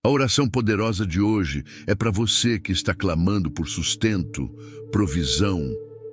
A oração poderosa de hoje é para você que está clamando por sustento, provisão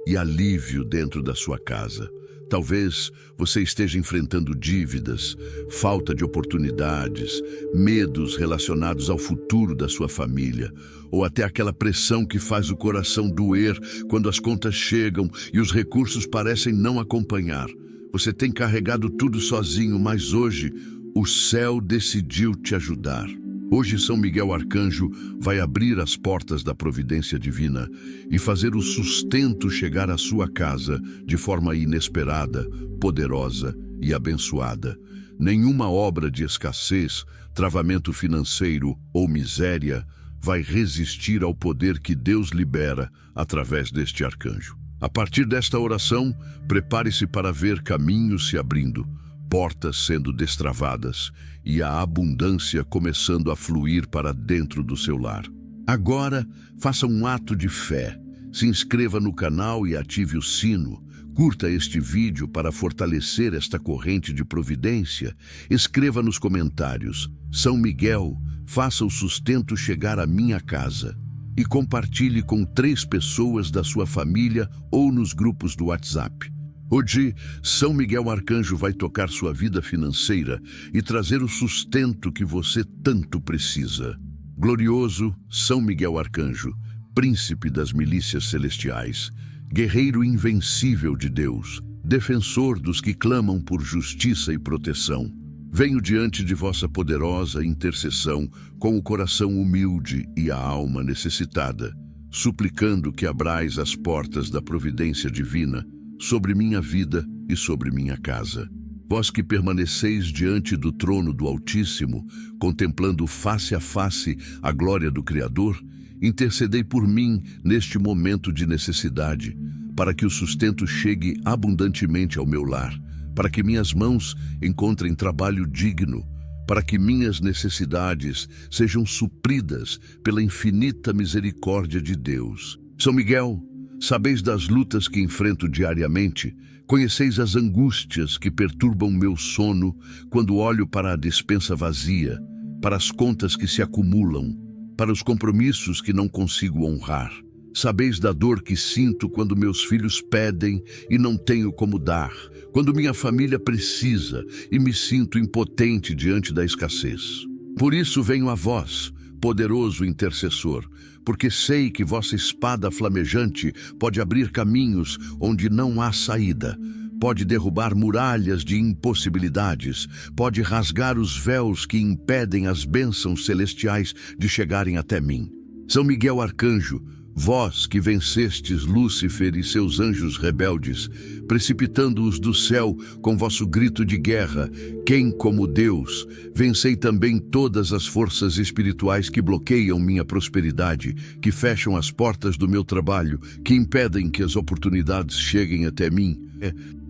e alívio dentro da sua casa. Talvez você esteja enfrentando dívidas, falta de oportunidades, medos relacionados ao futuro da sua família, ou até aquela pressão que faz o coração doer quando as contas chegam e os recursos parecem não acompanhar. Você tem carregado tudo sozinho, mas hoje o céu decidiu te ajudar. Hoje São Miguel Arcanjo vai abrir as portas da providência divina e fazer o sustento chegar à sua casa de forma inesperada, poderosa e abençoada. Nenhuma obra de escassez, travamento financeiro ou miséria vai resistir ao poder que Deus libera através deste arcanjo. A partir desta oração, prepare-se para ver caminhos se abrindo, portas sendo destravadas e a abundância começando a fluir para dentro do seu lar. Agora, faça um ato de fé. Se inscreva no canal e ative o sino. Curta este vídeo para fortalecer esta corrente de providência. Escreva nos comentários: São Miguel, faça o sustento chegar à minha casa. E compartilhe com 3 pessoas da sua família ou nos grupos do WhatsApp. Hoje, São Miguel Arcanjo vai tocar sua vida financeira e trazer o sustento que você tanto precisa. Glorioso São Miguel Arcanjo, príncipe das milícias celestiais, guerreiro invencível de Deus, defensor dos que clamam por justiça e proteção, venho diante de vossa poderosa intercessão com o coração humilde e a alma necessitada, suplicando que abrais as portas da providência divina sobre minha vida e sobre minha casa. Vós que permaneceis diante do trono do Altíssimo, contemplando face a face a glória do Criador, intercedei por mim neste momento de necessidade, para que o sustento chegue abundantemente ao meu lar, para que minhas mãos encontrem trabalho digno, para que minhas necessidades sejam supridas pela infinita misericórdia de Deus. São Miguel, sabeis das lutas que enfrento diariamente, conheceis as angústias que perturbam meu sono quando olho para a despensa vazia, para as contas que se acumulam, para os compromissos que não consigo honrar. Sabeis da dor que sinto quando meus filhos pedem e não tenho como dar, quando minha família precisa e me sinto impotente diante da escassez. Por isso venho a vós, poderoso intercessor, porque sei que vossa espada flamejante pode abrir caminhos onde não há saída, pode derrubar muralhas de impossibilidades, pode rasgar os véus que impedem as bênçãos celestiais de chegarem até mim. São Miguel Arcanjo, vós que vencestes Lúcifer e seus anjos rebeldes, precipitando-os do céu com vosso grito de guerra, quem como Deus, vencei também todas as forças espirituais que bloqueiam minha prosperidade, que fecham as portas do meu trabalho, que impedem que as oportunidades cheguem até mim.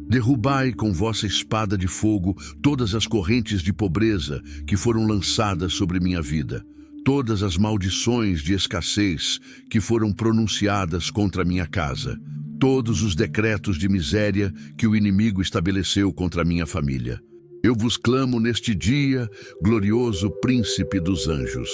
Derrubai com vossa espada de fogo todas as correntes de pobreza que foram lançadas sobre minha vida, todas as maldições de escassez que foram pronunciadas contra minha casa, todos os decretos de miséria que o inimigo estabeleceu contra minha família. Eu vos clamo neste dia, glorioso príncipe dos anjos,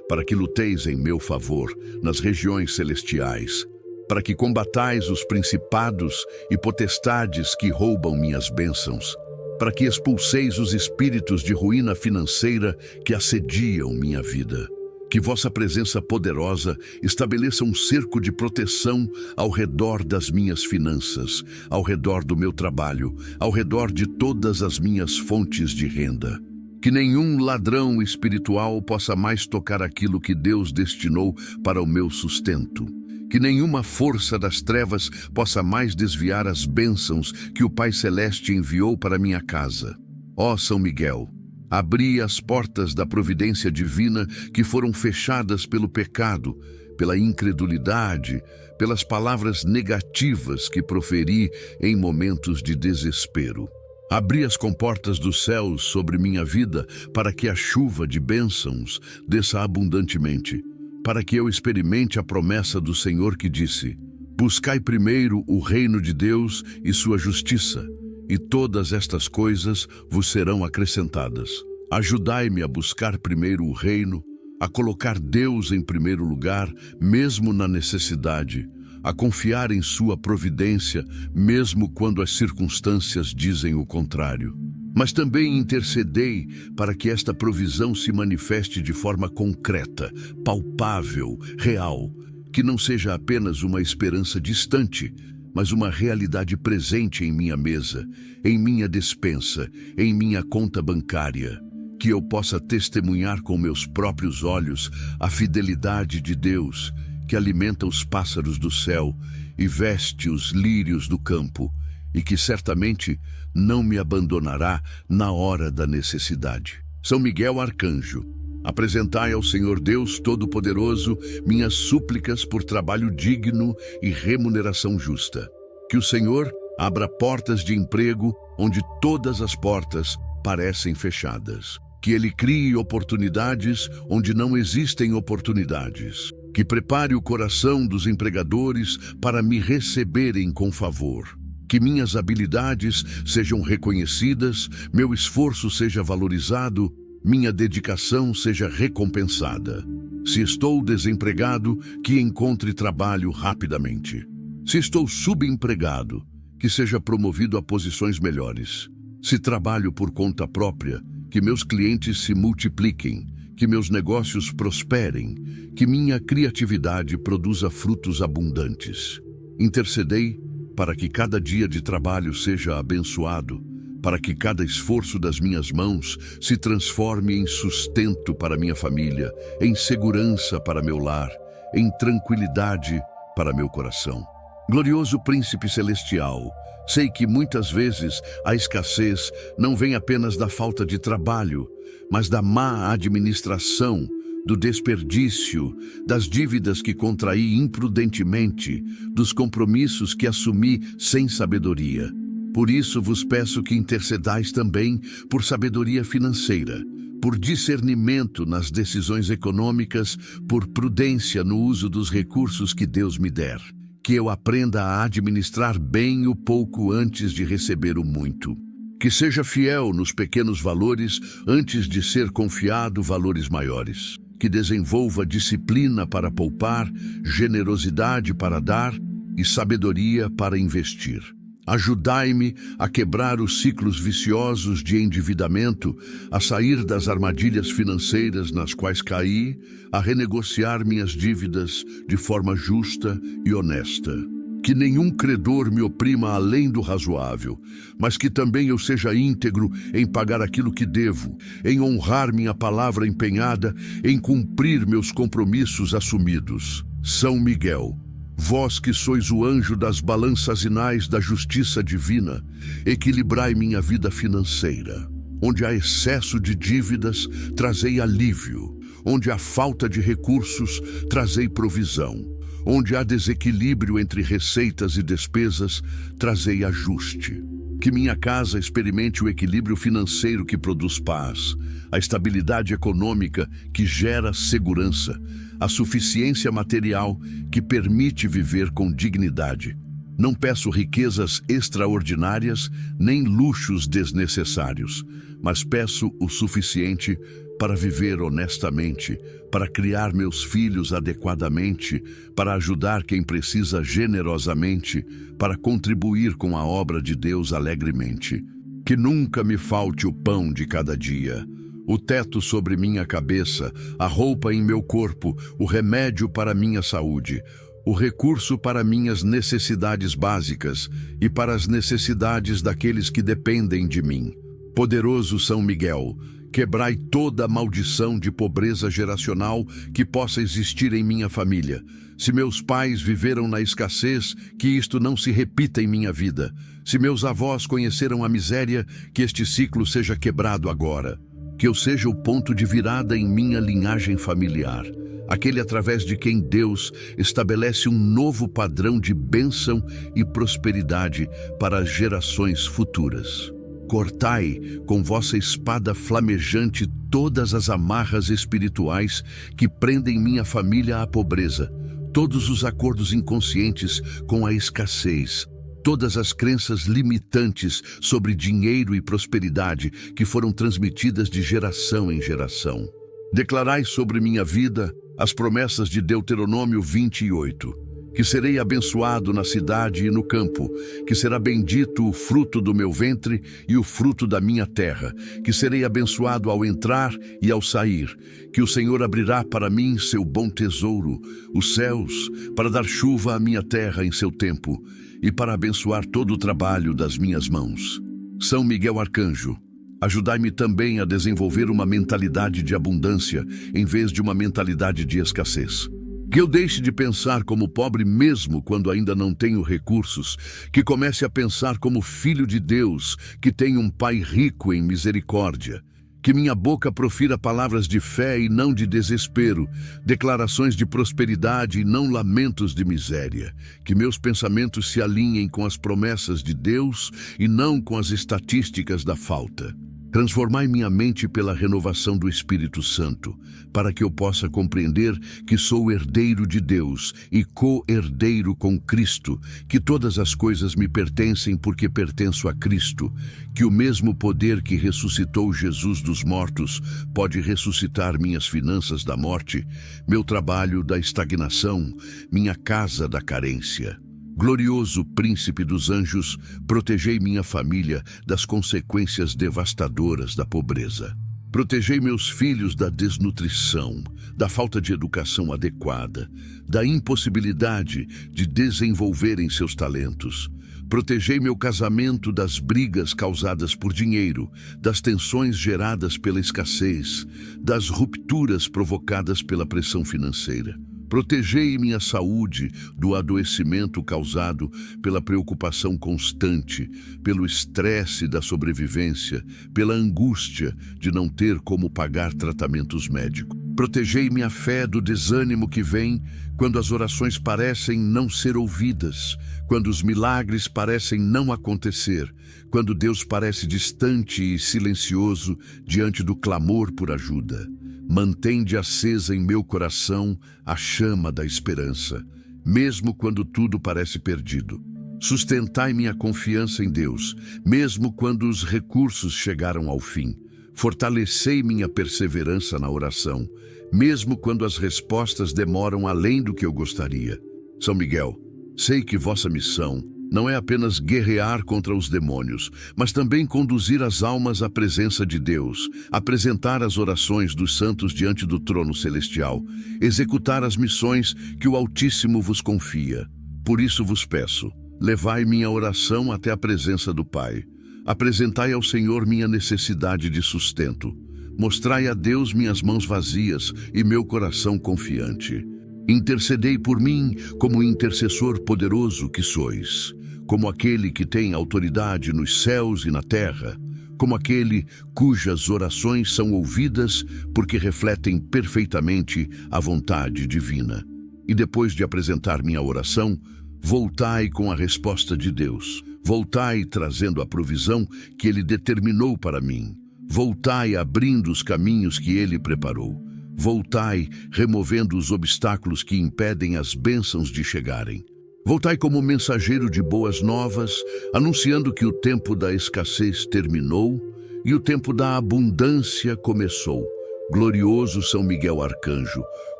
para que luteis em meu favor nas regiões celestiais, para que combatais os principados e potestades que roubam minhas bênçãos, para que expulseis os espíritos de ruína financeira que assediam minha vida. Que vossa presença poderosa estabeleça um cerco de proteção ao redor das minhas finanças, ao redor do meu trabalho, ao redor de todas as minhas fontes de renda. Que nenhum ladrão espiritual possa mais tocar aquilo que Deus destinou para o meu sustento. Que nenhuma força das trevas possa mais desviar as bênçãos que o Pai Celeste enviou para minha casa. Ó São Miguel, abri as portas da providência divina que foram fechadas pelo pecado, pela incredulidade, pelas palavras negativas que proferi em momentos de desespero. Abri as comportas dos céus sobre minha vida para que a chuva de bênçãos desça abundantemente, para que eu experimente a promessa do Senhor que disse: buscai primeiro o reino de Deus e sua justiça, e todas estas coisas vos serão acrescentadas. Ajudai-me a buscar primeiro o reino, a colocar Deus em primeiro lugar, mesmo na necessidade, a confiar em sua providência, mesmo quando as circunstâncias dizem o contrário. Mas também intercedei para que esta provisão se manifeste de forma concreta, palpável, real, que não seja apenas uma esperança distante, mas uma realidade presente em minha mesa, em minha despensa, em minha conta bancária, que eu possa testemunhar com meus próprios olhos a fidelidade de Deus, que alimenta os pássaros do céu e veste os lírios do campo, e que certamente não me abandonará na hora da necessidade. São Miguel Arcanjo, apresentai ao Senhor Deus Todo-Poderoso minhas súplicas por trabalho digno e remuneração justa. Que o Senhor abra portas de emprego onde todas as portas parecem fechadas. Que Ele crie oportunidades onde não existem oportunidades. Que prepare o coração dos empregadores para me receberem com favor. Que minhas habilidades sejam reconhecidas, meu esforço seja valorizado, minha dedicação seja recompensada. Se estou desempregado, que encontre trabalho rapidamente. Se estou subempregado, que seja promovido a posições melhores. Se trabalho por conta própria, que meus clientes se multipliquem, que meus negócios prosperem, que minha criatividade produza frutos abundantes. Intercedei para que cada dia de trabalho seja abençoado, para que cada esforço das minhas mãos se transforme em sustento para minha família, em segurança para meu lar, em tranquilidade para meu coração. Glorioso Príncipe Celestial, sei que muitas vezes a escassez não vem apenas da falta de trabalho, mas da má administração, do desperdício, das dívidas que contraí imprudentemente, dos compromissos que assumi sem sabedoria. Por isso vos peço que intercedais também por sabedoria financeira, por discernimento nas decisões econômicas, por prudência no uso dos recursos que Deus me der. Que eu aprenda a administrar bem o pouco antes de receber o muito. Que seja fiel nos pequenos valores antes de ser confiado valores maiores. Que desenvolva disciplina para poupar, generosidade para dar e sabedoria para investir. Ajudai-me a quebrar os ciclos viciosos de endividamento, a sair das armadilhas financeiras nas quais caí, a renegociar minhas dívidas de forma justa e honesta. Que nenhum credor me oprima além do razoável, mas que também eu seja íntegro em pagar aquilo que devo, em honrar minha palavra empenhada, em cumprir meus compromissos assumidos. São Miguel, vós que sois o anjo das balanças inais da justiça divina, equilibrai minha vida financeira. Onde há excesso de dívidas, trazei alívio. Onde há falta de recursos, trazei provisão. Onde há desequilíbrio entre receitas e despesas, trazei ajuste. Que minha casa experimente o equilíbrio financeiro que produz paz, a estabilidade econômica que gera segurança, a suficiência material que permite viver com dignidade. Não peço riquezas extraordinárias nem luxos desnecessários, mas peço o suficiente para viver honestamente, para criar meus filhos adequadamente, para ajudar quem precisa generosamente, para contribuir com a obra de Deus alegremente. Que nunca me falte o pão de cada dia, o teto sobre minha cabeça, a roupa em meu corpo, o remédio para minha saúde, o recurso para minhas necessidades básicas e para as necessidades daqueles que dependem de mim. Poderoso São Miguel, quebrai toda a maldição de pobreza geracional que possa existir em minha família. Se meus pais viveram na escassez, que isto não se repita em minha vida. Se meus avós conheceram a miséria, que este ciclo seja quebrado agora. Que eu seja o ponto de virada em minha linhagem familiar, aquele através de quem Deus estabelece um novo padrão de bênção e prosperidade para as gerações futuras. Cortai com vossa espada flamejante todas as amarras espirituais que prendem minha família à pobreza, todos os acordos inconscientes com a escassez, todas as crenças limitantes sobre dinheiro e prosperidade que foram transmitidas de geração em geração. Declarai sobre minha vida as promessas de Deuteronômio 28, que serei abençoado na cidade e no campo, que será bendito o fruto do meu ventre e o fruto da minha terra, que serei abençoado ao entrar e ao sair, que o Senhor abrirá para mim seu bom tesouro, os céus, para dar chuva à minha terra em seu tempo, e para abençoar todo o trabalho das minhas mãos. São Miguel Arcanjo, ajudai-me também a desenvolver uma mentalidade de abundância em vez de uma mentalidade de escassez. Que eu deixe de pensar como pobre mesmo quando ainda não tenho recursos, que comece a pensar como filho de Deus, que tem um Pai rico em misericórdia. Que minha boca profira palavras de fé e não de desespero, declarações de prosperidade e não lamentos de miséria. Que meus pensamentos se alinhem com as promessas de Deus e não com as estatísticas da falta. Transformai minha mente pela renovação do Espírito Santo, para que eu possa compreender que sou herdeiro de Deus e co-herdeiro com Cristo, que todas as coisas me pertencem porque pertenço a Cristo, que o mesmo poder que ressuscitou Jesus dos mortos pode ressuscitar minhas finanças da morte, meu trabalho da estagnação, minha casa da carência. Glorioso príncipe dos anjos, protegei minha família das consequências devastadoras da pobreza. Protegei meus filhos da desnutrição, da falta de educação adequada, da impossibilidade de desenvolverem seus talentos. Protegei meu casamento das brigas causadas por dinheiro, das tensões geradas pela escassez, das rupturas provocadas pela pressão financeira. Protegei minha saúde do adoecimento causado pela preocupação constante, pelo estresse da sobrevivência, pela angústia de não ter como pagar tratamentos médicos. Protegei minha fé do desânimo que vem quando as orações parecem não ser ouvidas, quando os milagres parecem não acontecer, quando Deus parece distante e silencioso diante do clamor por ajuda. Mantende acesa em meu coração a chama da esperança, mesmo quando tudo parece perdido. Sustentai minha confiança em Deus, mesmo quando os recursos chegaram ao fim. Fortalecei minha perseverança na oração, mesmo quando as respostas demoram além do que eu gostaria. São Miguel, sei que vossa missão não é apenas guerrear contra os demônios, mas também conduzir as almas à presença de Deus, apresentar as orações dos santos diante do trono celestial, executar as missões que o Altíssimo vos confia. Por isso vos peço, levai minha oração até a presença do Pai. Apresentai ao Senhor minha necessidade de sustento. Mostrai a Deus minhas mãos vazias e meu coração confiante. Intercedei por mim como intercessor poderoso que sois, como aquele que tem autoridade nos céus e na terra, como aquele cujas orações são ouvidas porque refletem perfeitamente a vontade divina. E depois de apresentar minha oração, voltai com a resposta de Deus. Voltai trazendo a provisão que Ele determinou para mim. Voltai abrindo os caminhos que Ele preparou. Voltai removendo os obstáculos que impedem as bênçãos de chegarem. Voltai como mensageiro de boas novas, anunciando que o tempo da escassez terminou e o tempo da abundância começou. Glorioso São Miguel Arcanjo,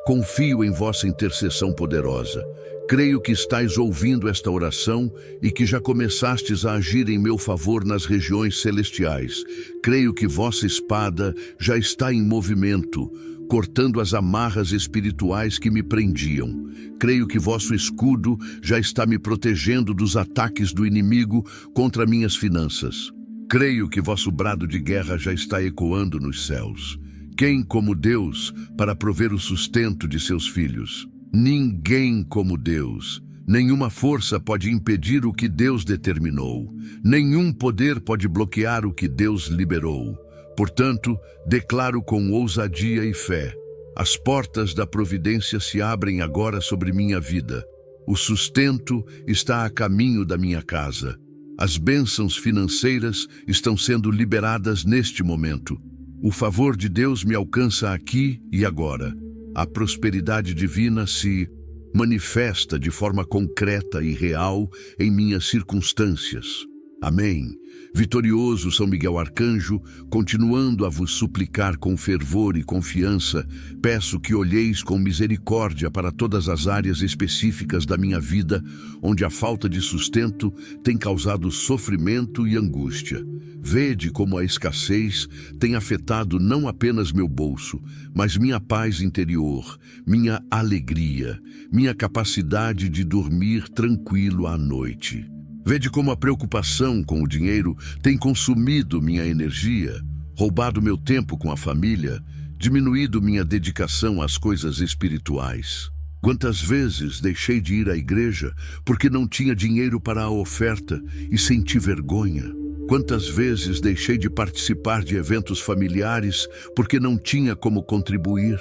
confio em vossa intercessão poderosa. Creio que estais ouvindo esta oração e que já começastes a agir em meu favor nas regiões celestiais. Creio que vossa espada já está em movimento, cortando as amarras espirituais que me prendiam. Creio que vosso escudo já está me protegendo dos ataques do inimigo contra minhas finanças. Creio que vosso brado de guerra já está ecoando nos céus. Quem como Deus para prover o sustento de seus filhos? Ninguém como Deus. Nenhuma força pode impedir o que Deus determinou. Nenhum poder pode bloquear o que Deus liberou. Portanto, declaro com ousadia e fé: as portas da providência se abrem agora sobre minha vida. O sustento está a caminho da minha casa. As bênçãos financeiras estão sendo liberadas neste momento. O favor de Deus me alcança aqui e agora. A prosperidade divina se manifesta de forma concreta e real em minhas circunstâncias. Amém. Vitorioso São Miguel Arcanjo, continuando a vos suplicar com fervor e confiança, peço que olheis com misericórdia para todas as áreas específicas da minha vida, onde a falta de sustento tem causado sofrimento e angústia. Vede como a escassez tem afetado não apenas meu bolso, mas minha paz interior, minha alegria, minha capacidade de dormir tranquilo à noite. Vede como a preocupação com o dinheiro tem consumido minha energia, roubado meu tempo com a família, diminuído minha dedicação às coisas espirituais. Quantas vezes deixei de ir à igreja porque não tinha dinheiro para a oferta e senti vergonha? Quantas vezes deixei de participar de eventos familiares porque não tinha como contribuir?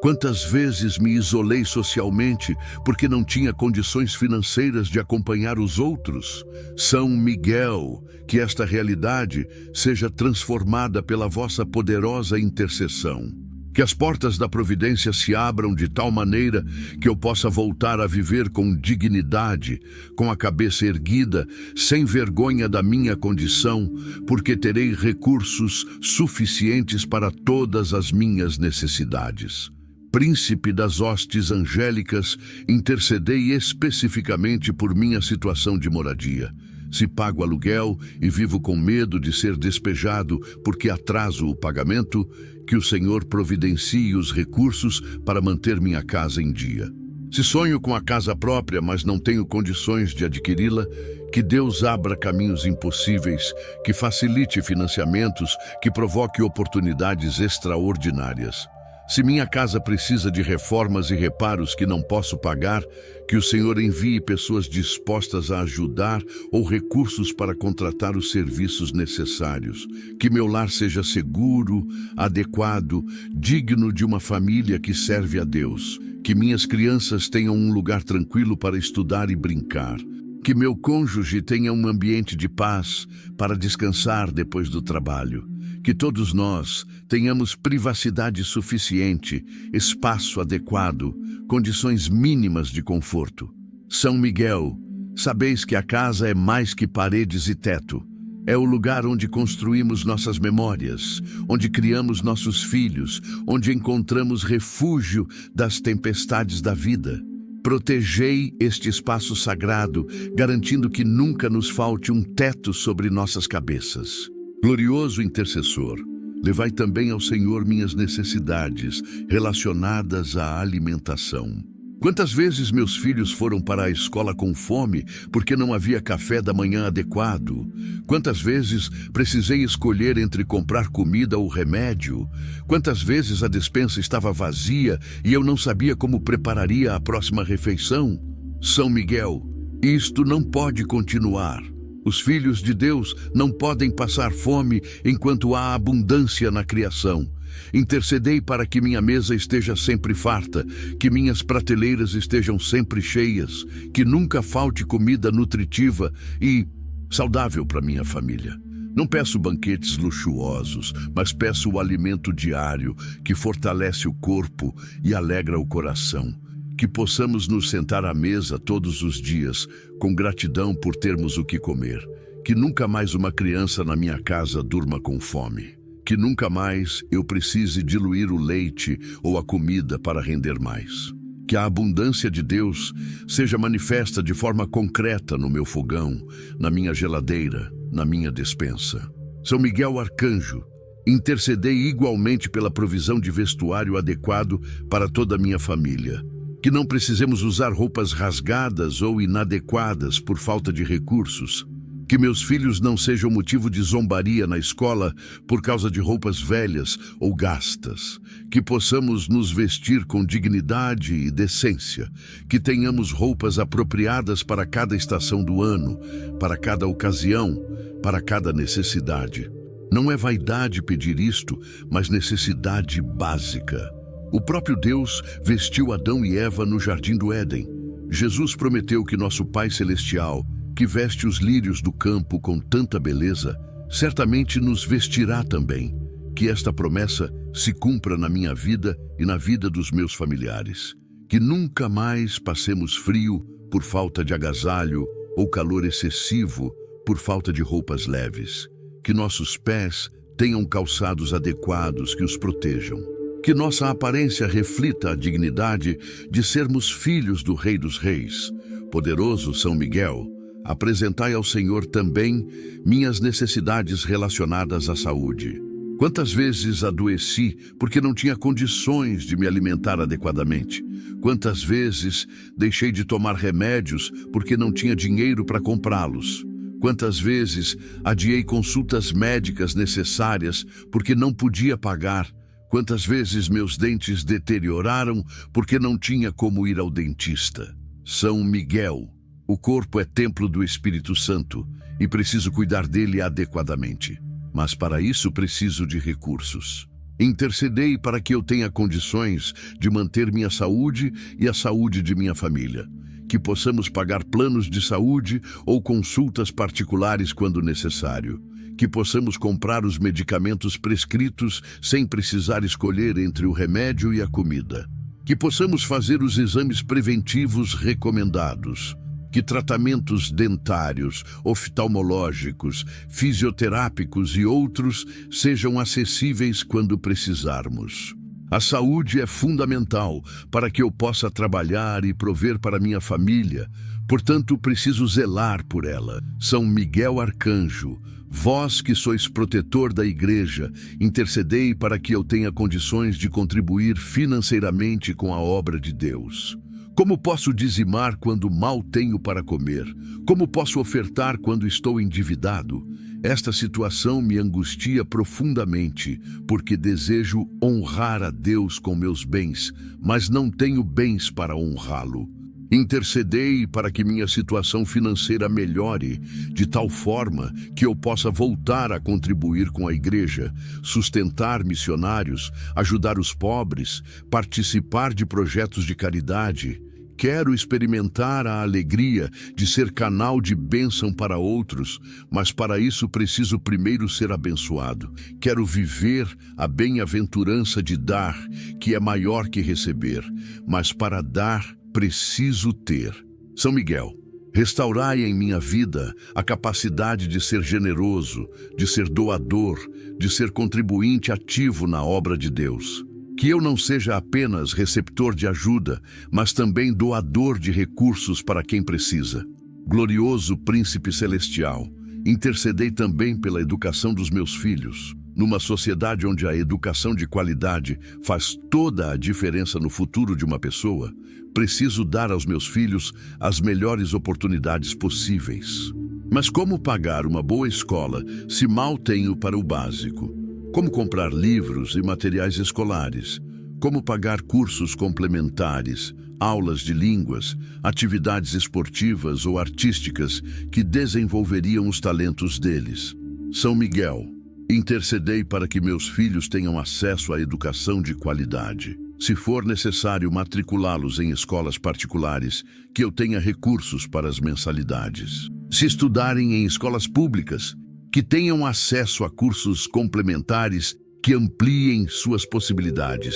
Quantas vezes me isolei socialmente porque não tinha condições financeiras de acompanhar os outros? São Miguel, que esta realidade seja transformada pela vossa poderosa intercessão. Que as portas da providência se abram de tal maneira que eu possa voltar a viver com dignidade, com a cabeça erguida, sem vergonha da minha condição, porque terei recursos suficientes para todas as minhas necessidades. Príncipe das hostes angélicas, intercedei especificamente por minha situação de moradia. Se pago aluguel e vivo com medo de ser despejado porque atraso o pagamento, que o Senhor providencie os recursos para manter minha casa em dia. Se sonho com a casa própria, mas não tenho condições de adquiri-la, que Deus abra caminhos impossíveis, que facilite financiamentos, que provoque oportunidades extraordinárias. Se minha casa precisa de reformas e reparos que não posso pagar, que o Senhor envie pessoas dispostas a ajudar ou recursos para contratar os serviços necessários. Que meu lar seja seguro, adequado, digno de uma família que serve a Deus. Que minhas crianças tenham um lugar tranquilo para estudar e brincar. Que meu cônjuge tenha um ambiente de paz para descansar depois do trabalho. Que todos nós tenhamos privacidade suficiente, espaço adequado, condições mínimas de conforto. São Miguel, sabeis que a casa é mais que paredes e teto. É o lugar onde construímos nossas memórias, onde criamos nossos filhos, onde encontramos refúgio das tempestades da vida. Protegei este espaço sagrado, garantindo que nunca nos falte um teto sobre nossas cabeças. Glorioso intercessor, levai também ao Senhor minhas necessidades relacionadas à alimentação. Quantas vezes meus filhos foram para a escola com fome porque não havia café da manhã adequado? Quantas vezes precisei escolher entre comprar comida ou remédio? Quantas vezes a despensa estava vazia e eu não sabia como prepararia a próxima refeição? São Miguel, isto não pode continuar. Os filhos de Deus não podem passar fome enquanto há abundância na criação. Intercedei para que minha mesa esteja sempre farta, que minhas prateleiras estejam sempre cheias, que nunca falte comida nutritiva e saudável para minha família. Não peço banquetes luxuosos, mas peço o alimento diário que fortalece o corpo e alegra o coração. Que possamos nos sentar à mesa todos os dias, com gratidão por termos o que comer. Que nunca mais uma criança na minha casa durma com fome. Que nunca mais eu precise diluir o leite ou a comida para render mais. Que a abundância de Deus seja manifesta de forma concreta no meu fogão, na minha geladeira, na minha despensa. São Miguel Arcanjo, intercedei igualmente pela provisão de vestuário adequado para toda a minha família. Que não precisemos usar roupas rasgadas ou inadequadas por falta de recursos. Que meus filhos não sejam motivo de zombaria na escola por causa de roupas velhas ou gastas. Que possamos nos vestir com dignidade e decência. Que tenhamos roupas apropriadas para cada estação do ano, para cada ocasião, para cada necessidade. Não é vaidade pedir isto, mas necessidade básica. O próprio Deus vestiu Adão e Eva no jardim do Éden. Jesus prometeu que nosso Pai Celestial, que veste os lírios do campo com tanta beleza, certamente nos vestirá também. Que esta promessa se cumpra na minha vida e na vida dos meus familiares. Que nunca mais passemos frio por falta de agasalho ou calor excessivo por falta de roupas leves. Que nossos pés tenham calçados adequados que os protejam. Que nossa aparência reflita a dignidade de sermos filhos do Rei dos Reis. Poderoso São Miguel, apresentai ao Senhor também minhas necessidades relacionadas à saúde. Quantas vezes adoeci porque não tinha condições de me alimentar adequadamente? Quantas vezes deixei de tomar remédios porque não tinha dinheiro para comprá-los? Quantas vezes adiei consultas médicas necessárias porque não podia pagar? Quantas vezes meus dentes deterioraram porque não tinha como ir ao dentista? São Miguel, o corpo é templo do Espírito Santo e preciso cuidar dele adequadamente. Mas para isso preciso de recursos. Intercedei para que eu tenha condições de manter minha saúde e a saúde de minha família. Que possamos pagar planos de saúde ou consultas particulares quando necessário. Que possamos comprar os medicamentos prescritos sem precisar escolher entre o remédio e a comida. Que possamos fazer os exames preventivos recomendados. Que tratamentos dentários, oftalmológicos, fisioterápicos e outros sejam acessíveis quando precisarmos. A saúde é fundamental para que eu possa trabalhar e prover para minha família, portanto preciso zelar por ela. São Miguel Arcanjo, vós que sois protetor da Igreja, intercedei para que eu tenha condições de contribuir financeiramente com a obra de Deus. Como posso dizimar quando mal tenho para comer? Como posso ofertar quando estou endividado? Esta situação me angustia profundamente, porque desejo honrar a Deus com meus bens, mas não tenho bens para honrá-lo. Intercedei para que minha situação financeira melhore, de tal forma que eu possa voltar a contribuir com a Igreja, sustentar missionários, ajudar os pobres, participar de projetos de caridade. Quero experimentar a alegria de ser canal de bênção para outros, mas para isso preciso primeiro ser abençoado. Quero viver a bem-aventurança de dar, que é maior que receber, mas para dar preciso ter. São Miguel, restaurai em minha vida a capacidade de ser generoso, de ser doador, de ser contribuinte ativo na obra de Deus. Que eu não seja apenas receptor de ajuda, mas também doador de recursos para quem precisa. Glorioso Príncipe Celestial, intercedei também pela educação dos meus filhos. Numa sociedade onde a educação de qualidade faz toda a diferença no futuro de uma pessoa, preciso dar aos meus filhos as melhores oportunidades possíveis. Mas como pagar uma boa escola se mal tenho para o básico? Como comprar livros e materiais escolares? Como pagar cursos complementares, aulas de línguas, atividades esportivas ou artísticas que desenvolveriam os talentos deles? São Miguel, intercedei para que meus filhos tenham acesso à educação de qualidade. Se for necessário matriculá-los em escolas particulares, que eu tenha recursos para as mensalidades. Se estudarem em escolas públicas, que tenham acesso a cursos complementares que ampliem suas possibilidades,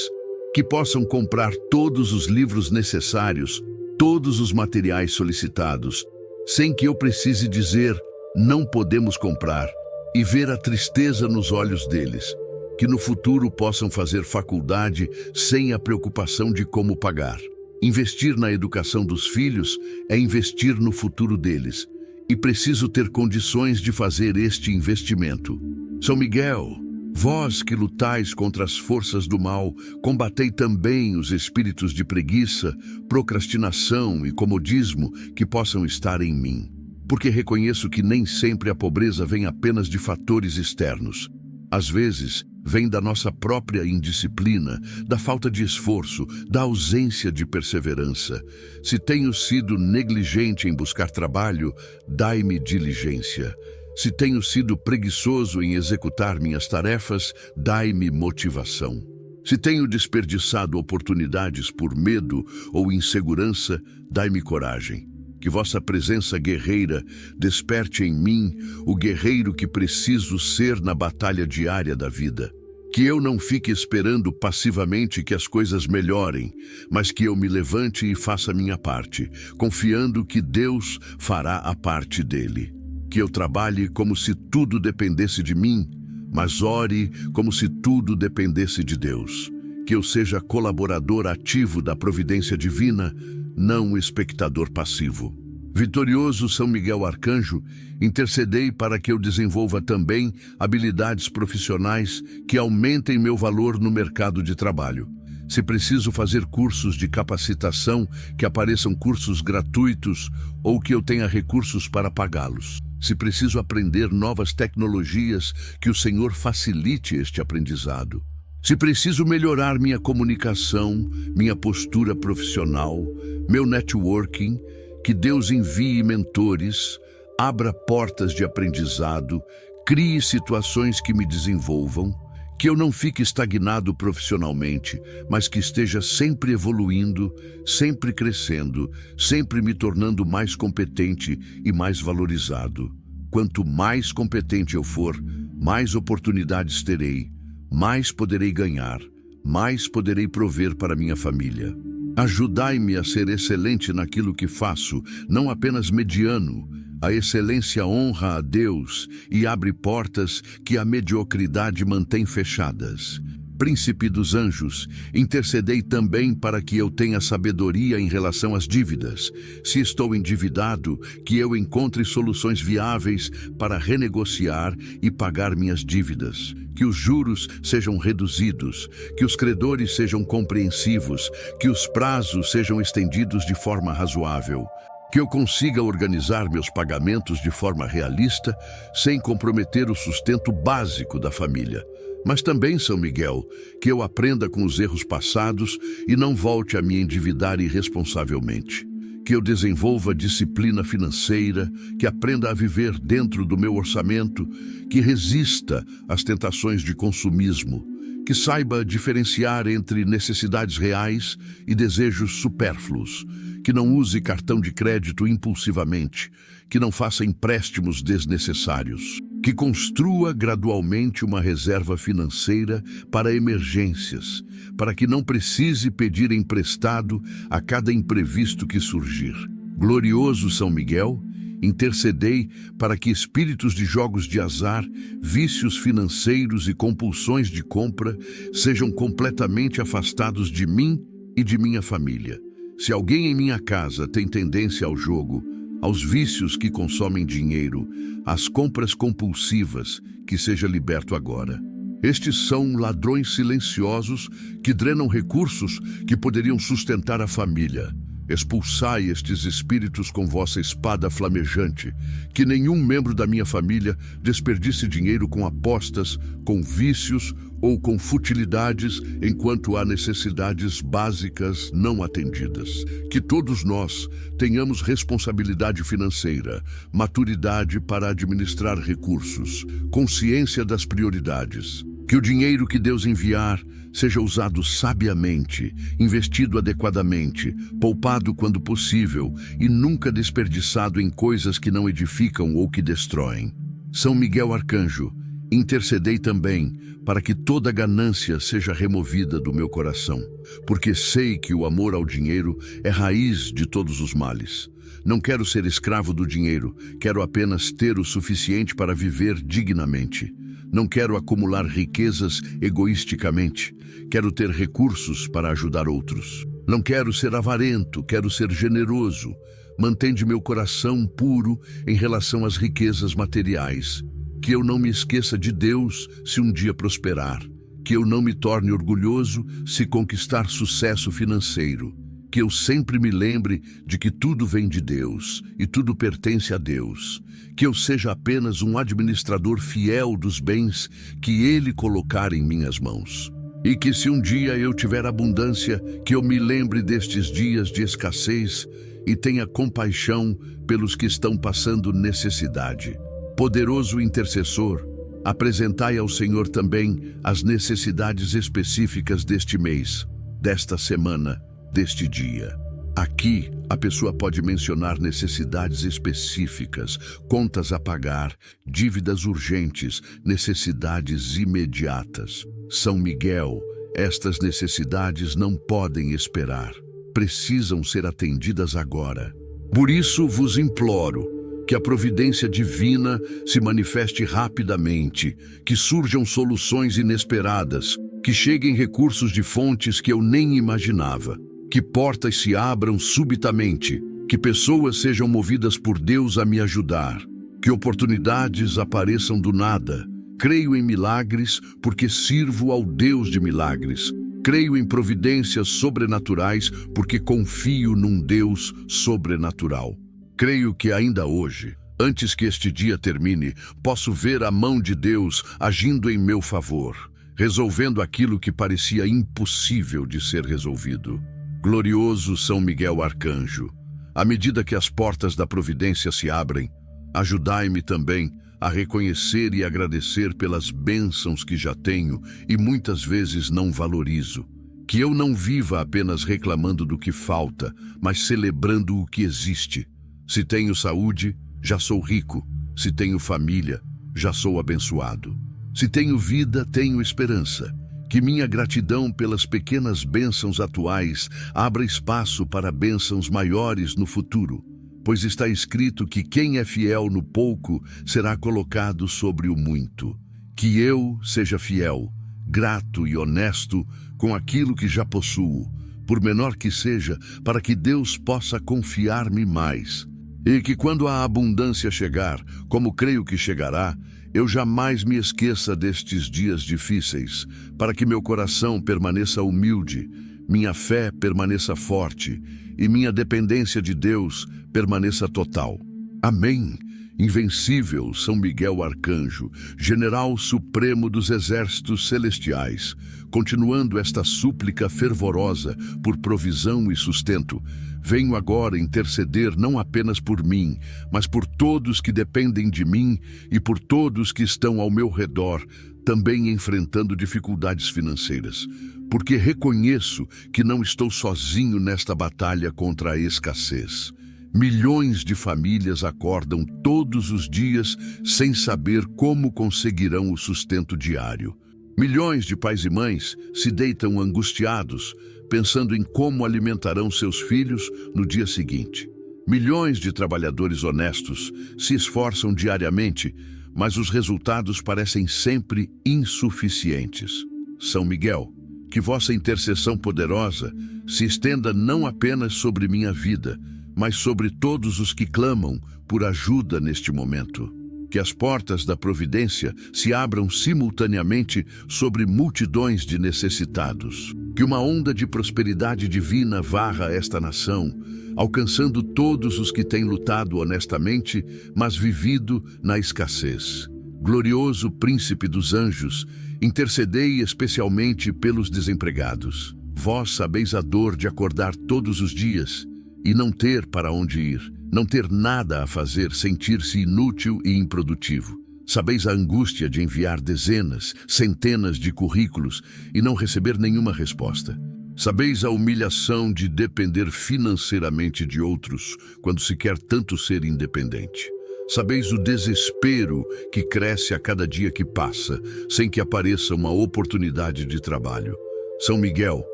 que possam comprar todos os livros necessários, todos os materiais solicitados, sem que eu precise dizer, não podemos comprar, e ver a tristeza nos olhos deles, que no futuro possam fazer faculdade sem a preocupação de como pagar. Investir na educação dos filhos é investir no futuro deles, e preciso ter condições de fazer este investimento. São Miguel, vós que lutais contra as forças do mal, combatei também os espíritos de preguiça, procrastinação e comodismo que possam estar em mim. Porque reconheço que nem sempre a pobreza vem apenas de fatores externos. Às vezes, vem da nossa própria indisciplina, da falta de esforço, da ausência de perseverança. Se tenho sido negligente em buscar trabalho, dai-me diligência. Se tenho sido preguiçoso em executar minhas tarefas, dai-me motivação. Se tenho desperdiçado oportunidades por medo ou insegurança, dai-me coragem. Que vossa presença guerreira desperte em mim o guerreiro que preciso ser na batalha diária da vida. Que eu não fique esperando passivamente que as coisas melhorem, mas que eu me levante e faça a minha parte, confiando que Deus fará a parte dele. Que eu trabalhe como se tudo dependesse de mim, mas ore como se tudo dependesse de Deus. Que eu seja colaborador ativo da providência divina, não espectador passivo. Vitorioso São Miguel Arcanjo, intercedei para que eu desenvolva também habilidades profissionais que aumentem meu valor no mercado de trabalho. Se preciso fazer cursos de capacitação, que apareçam cursos gratuitos ou que eu tenha recursos para pagá-los. Se preciso aprender novas tecnologias, que o Senhor facilite este aprendizado. Se preciso melhorar minha comunicação, minha postura profissional, meu networking, que Deus envie mentores, abra portas de aprendizado, crie situações que me desenvolvam, que eu não fique estagnado profissionalmente, mas que esteja sempre evoluindo, sempre crescendo, sempre me tornando mais competente e mais valorizado. Quanto mais competente eu for, mais oportunidades terei, mais poderei ganhar, mais poderei prover para minha família. Ajudai-me a ser excelente naquilo que faço, não apenas mediano. A excelência honra a Deus e abre portas que a mediocridade mantém fechadas. Príncipe dos anjos, intercedei também para que eu tenha sabedoria em relação às dívidas. Se estou endividado, que eu encontre soluções viáveis para renegociar e pagar minhas dívidas. Que os juros sejam reduzidos, que os credores sejam compreensivos, que os prazos sejam estendidos de forma razoável. Que eu consiga organizar meus pagamentos de forma realista, sem comprometer o sustento básico da família. Mas também, São Miguel, que eu aprenda com os erros passados e não volte a me endividar irresponsavelmente. Que eu desenvolva disciplina financeira, que aprenda a viver dentro do meu orçamento, que resista às tentações de consumismo, que saiba diferenciar entre necessidades reais e desejos supérfluos, que não use cartão de crédito impulsivamente, que não faça empréstimos desnecessários, que construa gradualmente uma reserva financeira para emergências, para que não precise pedir emprestado a cada imprevisto que surgir. Glorioso São Miguel, intercedei para que espíritos de jogos de azar, vícios financeiros e compulsões de compra sejam completamente afastados de mim e de minha família. Se alguém em minha casa tem tendência ao jogo, aos vícios que consomem dinheiro, às compras compulsivas, que seja liberto agora. Estes são ladrões silenciosos que drenam recursos que poderiam sustentar a família. Expulsai estes espíritos com vossa espada flamejante, que nenhum membro da minha família desperdice dinheiro com apostas, com vícios ou com futilidades, enquanto há necessidades básicas não atendidas. Que todos nós tenhamos responsabilidade financeira, maturidade para administrar recursos, consciência das prioridades. Que o dinheiro que Deus enviar seja usado sabiamente, investido adequadamente, poupado quando possível e nunca desperdiçado em coisas que não edificam ou que destroem. São Miguel Arcanjo, intercedei também para que toda ganância seja removida do meu coração, porque sei que o amor ao dinheiro é raiz de todos os males. Não quero ser escravo do dinheiro, quero apenas ter o suficiente para viver dignamente. Não quero acumular riquezas egoisticamente. Quero ter recursos para ajudar outros. Não quero ser avarento, quero ser generoso. Mantende meu coração puro em relação às riquezas materiais. Que eu não me esqueça de Deus se um dia prosperar. Que eu não me torne orgulhoso se conquistar sucesso financeiro. Que eu sempre me lembre de que tudo vem de Deus e tudo pertence a Deus. Que eu seja apenas um administrador fiel dos bens que Ele colocar em minhas mãos. E que se um dia eu tiver abundância, que eu me lembre destes dias de escassez e tenha compaixão pelos que estão passando necessidade. Poderoso intercessor, apresentai ao Senhor também as necessidades específicas deste mês, desta semana, deste dia. Aqui, a pessoa pode mencionar necessidades específicas, contas a pagar, dívidas urgentes, necessidades imediatas. São Miguel, estas necessidades não podem esperar. Precisam ser atendidas agora. Por isso vos imploro, Que a providência divina se manifeste rapidamente, que surjam soluções inesperadas, que cheguem recursos de fontes que eu nem imaginava, que portas se abram subitamente, que pessoas sejam movidas por Deus a me ajudar, que oportunidades apareçam do nada. Creio em milagres porque sirvo ao Deus de milagres. Creio em providências sobrenaturais porque confio num Deus sobrenatural. Creio que ainda hoje, antes que este dia termine, posso ver a mão de Deus agindo em meu favor, resolvendo aquilo que parecia impossível de ser resolvido. Glorioso São Miguel Arcanjo, à medida que as portas da providência se abrem, ajudai-me também a reconhecer e agradecer pelas bênçãos que já tenho e muitas vezes não valorizo. Que eu não viva apenas reclamando do que falta, mas celebrando o que existe. Se tenho saúde, já sou rico. Se tenho família, já sou abençoado. Se tenho vida, tenho esperança. Que minha gratidão pelas pequenas bênçãos atuais abra espaço para bênçãos maiores no futuro, pois está escrito que quem é fiel no pouco será colocado sobre o muito. Que eu seja fiel, grato e honesto com aquilo que já possuo, por menor que seja, para que Deus possa confiar-me mais. E que quando a abundância chegar, como creio que chegará, eu jamais me esqueça destes dias difíceis, para que meu coração permaneça humilde, minha fé permaneça forte e minha dependência de Deus permaneça total. Amém. Invencível São Miguel Arcanjo, General Supremo dos Exércitos Celestiais, continuando esta súplica fervorosa por provisão e sustento, venho agora interceder não apenas por mim, mas por todos que dependem de mim e por todos que estão ao meu redor, também enfrentando dificuldades financeiras, porque reconheço que não estou sozinho nesta batalha contra a escassez. Milhões de famílias acordam todos os dias sem saber como conseguirão o sustento diário. Milhões de pais e mães se deitam angustiados, pensando em como alimentarão seus filhos no dia seguinte. Milhões de trabalhadores honestos se esforçam diariamente, mas os resultados parecem sempre insuficientes. São Miguel, que vossa intercessão poderosa se estenda não apenas sobre minha vida, mas sobre todos os que clamam por ajuda neste momento. Que as portas da providência se abram simultaneamente sobre multidões de necessitados. Que uma onda de prosperidade divina varra esta nação, alcançando todos os que têm lutado honestamente, mas vivido na escassez. Glorioso Príncipe dos Anjos, intercedei especialmente pelos desempregados. Vós sabeis a dor de acordar todos os dias e não ter para onde ir, não ter nada a fazer, sentir-se inútil e improdutivo. Sabeis a angústia de enviar dezenas, centenas de currículos e não receber nenhuma resposta. Sabeis a humilhação de depender financeiramente de outros quando se quer tanto ser independente. Sabeis o desespero que cresce a cada dia que passa, sem que apareça uma oportunidade de trabalho. São Miguel,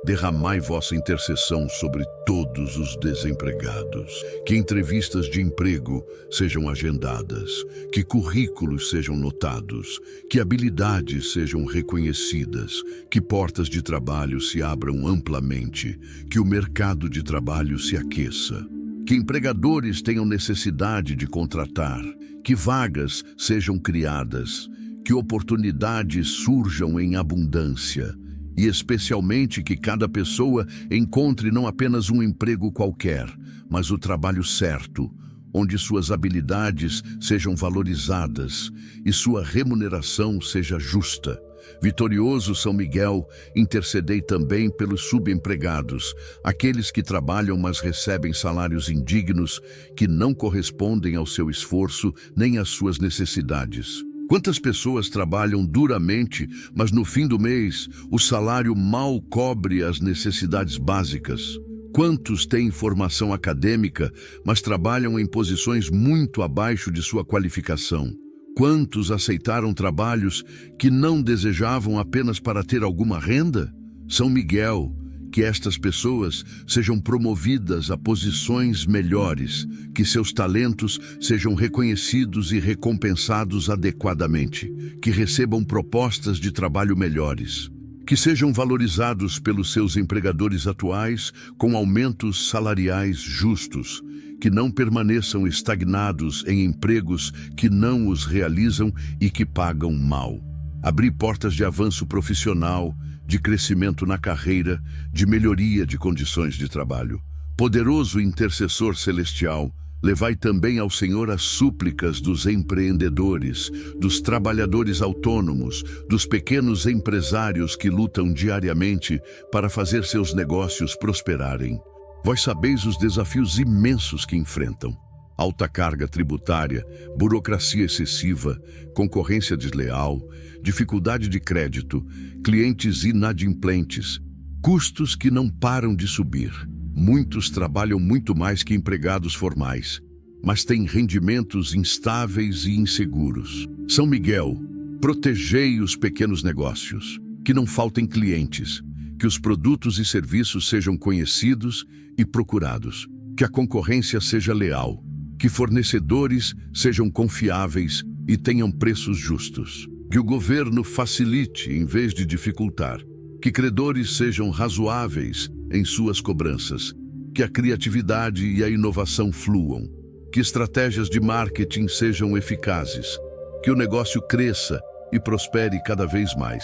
derramai vossa intercessão sobre todos os desempregados. Que entrevistas de emprego sejam agendadas, que currículos sejam notados, que habilidades sejam reconhecidas, que portas de trabalho se abram amplamente, que o mercado de trabalho se aqueça, que empregadores tenham necessidade de contratar, que vagas sejam criadas, que oportunidades surjam em abundância, e especialmente que cada pessoa encontre não apenas um emprego qualquer, mas o trabalho certo, onde suas habilidades sejam valorizadas e sua remuneração seja justa. Vitorioso São Miguel, intercedei também pelos subempregados, aqueles que trabalham mas recebem salários indignos, que não correspondem ao seu esforço nem às suas necessidades. Quantas pessoas trabalham duramente, mas no fim do mês o salário mal cobre as necessidades básicas? Quantos têm formação acadêmica, mas trabalham em posições muito abaixo de sua qualificação? Quantos aceitaram trabalhos que não desejavam apenas para ter alguma renda? São Miguel, que estas pessoas sejam promovidas a posições melhores, que seus talentos sejam reconhecidos e recompensados adequadamente, que recebam propostas de trabalho melhores, que sejam valorizados pelos seus empregadores atuais com aumentos salariais justos, que não permaneçam estagnados em empregos que não os realizam e que pagam mal. Abrir portas de avanço profissional, de crescimento na carreira, de melhoria de condições de trabalho. Poderoso intercessor celestial, levai também ao Senhor as súplicas dos empreendedores, dos trabalhadores autônomos, dos pequenos empresários que lutam diariamente para fazer seus negócios prosperarem. Vós sabeis os desafios imensos que enfrentam. Alta carga tributária, burocracia excessiva, concorrência desleal, dificuldade de crédito, clientes inadimplentes, custos que não param de subir. Muitos trabalham muito mais que empregados formais, mas têm rendimentos instáveis e inseguros. São Miguel, protegei os pequenos negócios, que não faltem clientes, que os produtos e serviços sejam conhecidos e procurados, que a concorrência seja leal, que fornecedores sejam confiáveis e tenham preços justos, que o governo facilite em vez de dificultar, que credores sejam razoáveis em suas cobranças, que a criatividade e a inovação fluam, que estratégias de marketing sejam eficazes, que o negócio cresça e prospere cada vez mais.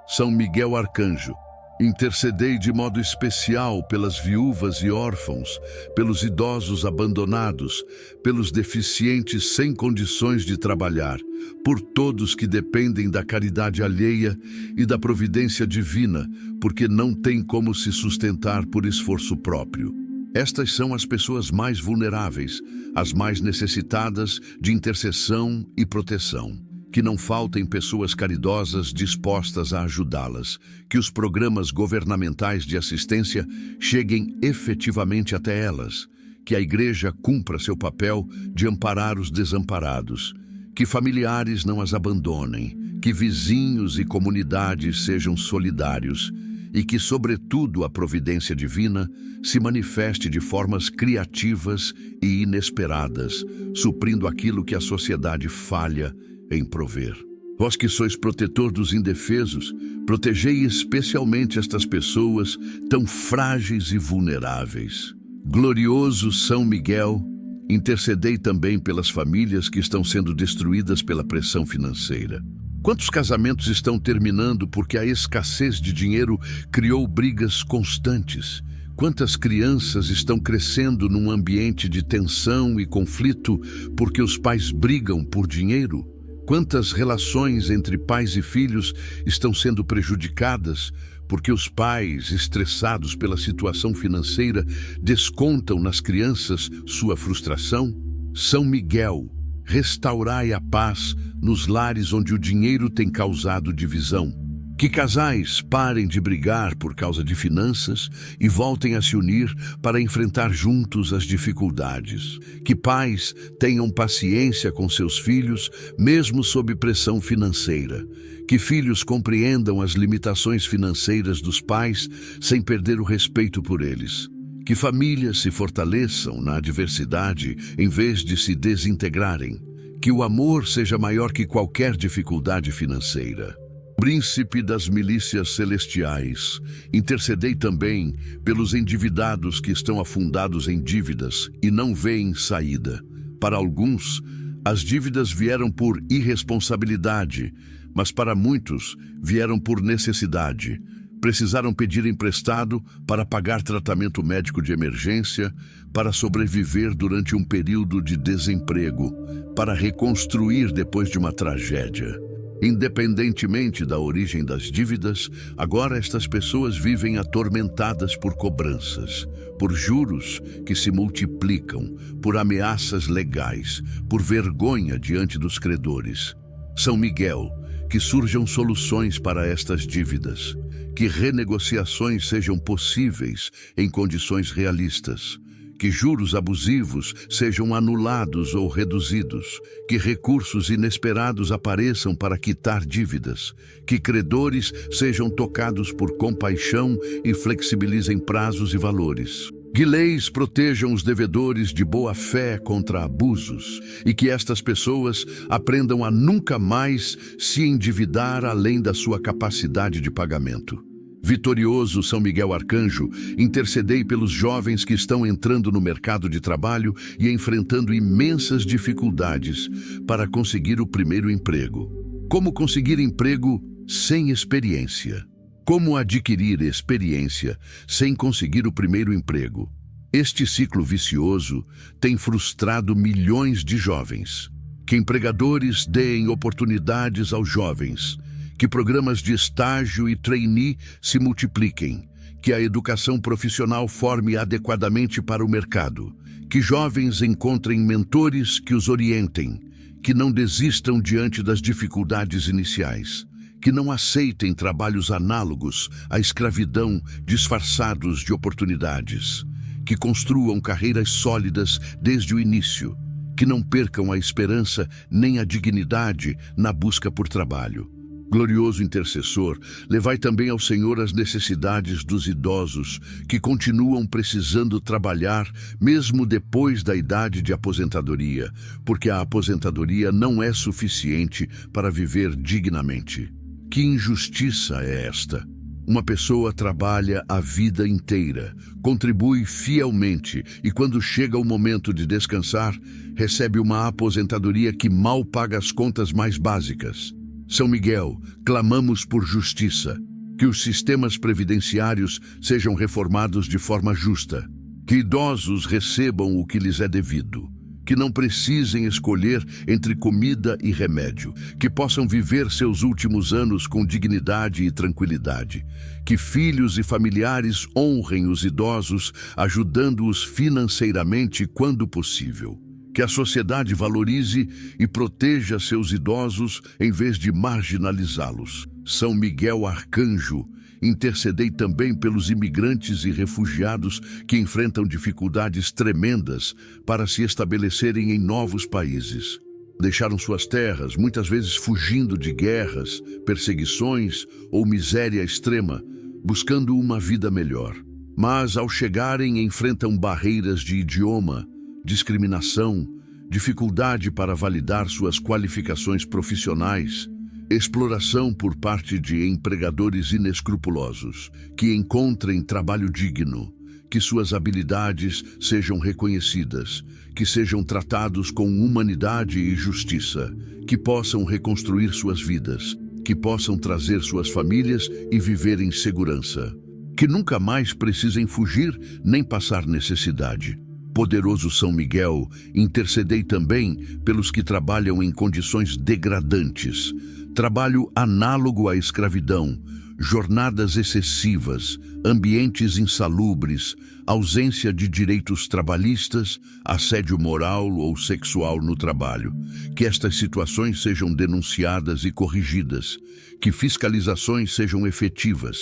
São Miguel Arcanjo, intercedei de modo especial pelas viúvas e órfãos, pelos idosos abandonados, pelos deficientes sem condições de trabalhar, por todos que dependem da caridade alheia e da providência divina, porque não têm como se sustentar por esforço próprio. Estas são as pessoas mais vulneráveis, as mais necessitadas de intercessão e proteção. Que não faltem pessoas caridosas dispostas a ajudá-las, que os programas governamentais de assistência cheguem efetivamente até elas, que a Igreja cumpra seu papel de amparar os desamparados, que familiares não as abandonem, que vizinhos e comunidades sejam solidários e que, sobretudo, a providência divina se manifeste de formas criativas e inesperadas, suprindo aquilo que a sociedade falha em prover. Vós que sois protetor dos indefesos, protegei especialmente estas pessoas tão frágeis e vulneráveis. Glorioso São Miguel, intercedei também pelas famílias que estão sendo destruídas pela pressão financeira. Quantos casamentos estão terminando porque a escassez de dinheiro criou brigas constantes? Quantas crianças estão crescendo num ambiente de tensão e conflito porque os pais brigam por dinheiro? Quantas relações entre pais e filhos estão sendo prejudicadas porque os pais, estressados pela situação financeira, descontam nas crianças sua frustração? São Miguel, restaurai a paz nos lares onde o dinheiro tem causado divisão. Que casais parem de brigar por causa de finanças e voltem a se unir para enfrentar juntos as dificuldades. Que pais tenham paciência com seus filhos, mesmo sob pressão financeira. Que filhos compreendam as limitações financeiras dos pais sem perder o respeito por eles. Que famílias se fortaleçam na adversidade em vez de se desintegrarem. Que o amor seja maior que qualquer dificuldade financeira. Príncipe das milícias celestiais, intercedei também pelos endividados que estão afundados em dívidas e não veem saída. Para alguns, as dívidas vieram por irresponsabilidade, mas para muitos vieram por necessidade. Precisaram pedir emprestado para pagar tratamento médico de emergência, para sobreviver durante um período de desemprego, para reconstruir depois de uma tragédia. Independentemente da origem das dívidas, agora estas pessoas vivem atormentadas por cobranças, por juros que se multiplicam, por ameaças legais, por vergonha diante dos credores. São Miguel, que surjam soluções para estas dívidas, que renegociações sejam possíveis em condições realistas, que juros abusivos sejam anulados ou reduzidos, que recursos inesperados apareçam para quitar dívidas, que credores sejam tocados por compaixão e flexibilizem prazos e valores. Que leis protejam os devedores de boa fé contra abusos e que estas pessoas aprendam a nunca mais se endividar além da sua capacidade de pagamento. Vitorioso São Miguel Arcanjo, intercedei pelos jovens que estão entrando no mercado de trabalho e enfrentando imensas dificuldades para conseguir o primeiro emprego. Como conseguir emprego sem experiência? Como adquirir experiência sem conseguir o primeiro emprego? Este ciclo vicioso tem frustrado milhões de jovens. Que empregadores deem oportunidades aos jovens, que programas de estágio e trainee se multipliquem, que a educação profissional forme adequadamente para o mercado, que jovens encontrem mentores que os orientem, que não desistam diante das dificuldades iniciais, que não aceitem trabalhos análogos à escravidão disfarçados de oportunidades, que construam carreiras sólidas desde o início, que não percam a esperança nem a dignidade na busca por trabalho. Glorioso intercessor, levai também ao Senhor as necessidades dos idosos que continuam precisando trabalhar mesmo depois da idade de aposentadoria, porque a aposentadoria não é suficiente para viver dignamente. Que injustiça é esta? Uma pessoa trabalha a vida inteira, contribui fielmente e quando chega o momento de descansar, recebe uma aposentadoria que mal paga as contas mais básicas. São Miguel, clamamos por justiça, que os sistemas previdenciários sejam reformados de forma justa, que idosos recebam o que lhes é devido, que não precisem escolher entre comida e remédio, que possam viver seus últimos anos com dignidade e tranquilidade, que filhos e familiares honrem os idosos, ajudando-os financeiramente quando possível. Que a sociedade valorize e proteja seus idosos em vez de marginalizá-los. São Miguel Arcanjo, intercedei também pelos imigrantes e refugiados que enfrentam dificuldades tremendas para se estabelecerem em novos países. Deixaram suas terras, muitas vezes fugindo de guerras, perseguições ou miséria extrema, buscando uma vida melhor. Mas, ao chegarem, enfrentam barreiras de idioma, discriminação, dificuldade para validar suas qualificações profissionais, exploração por parte de empregadores inescrupulosos, que encontrem trabalho digno, que suas habilidades sejam reconhecidas, que sejam tratados com humanidade e justiça, que possam reconstruir suas vidas, que possam trazer suas famílias e viver em segurança, que nunca mais precisem fugir nem passar necessidade. Poderoso São Miguel, intercedei também pelos que trabalham em condições degradantes, trabalho análogo à escravidão, jornadas excessivas, ambientes insalubres, ausência de direitos trabalhistas, assédio moral ou sexual no trabalho. Que estas situações sejam denunciadas e corrigidas, que fiscalizações sejam efetivas,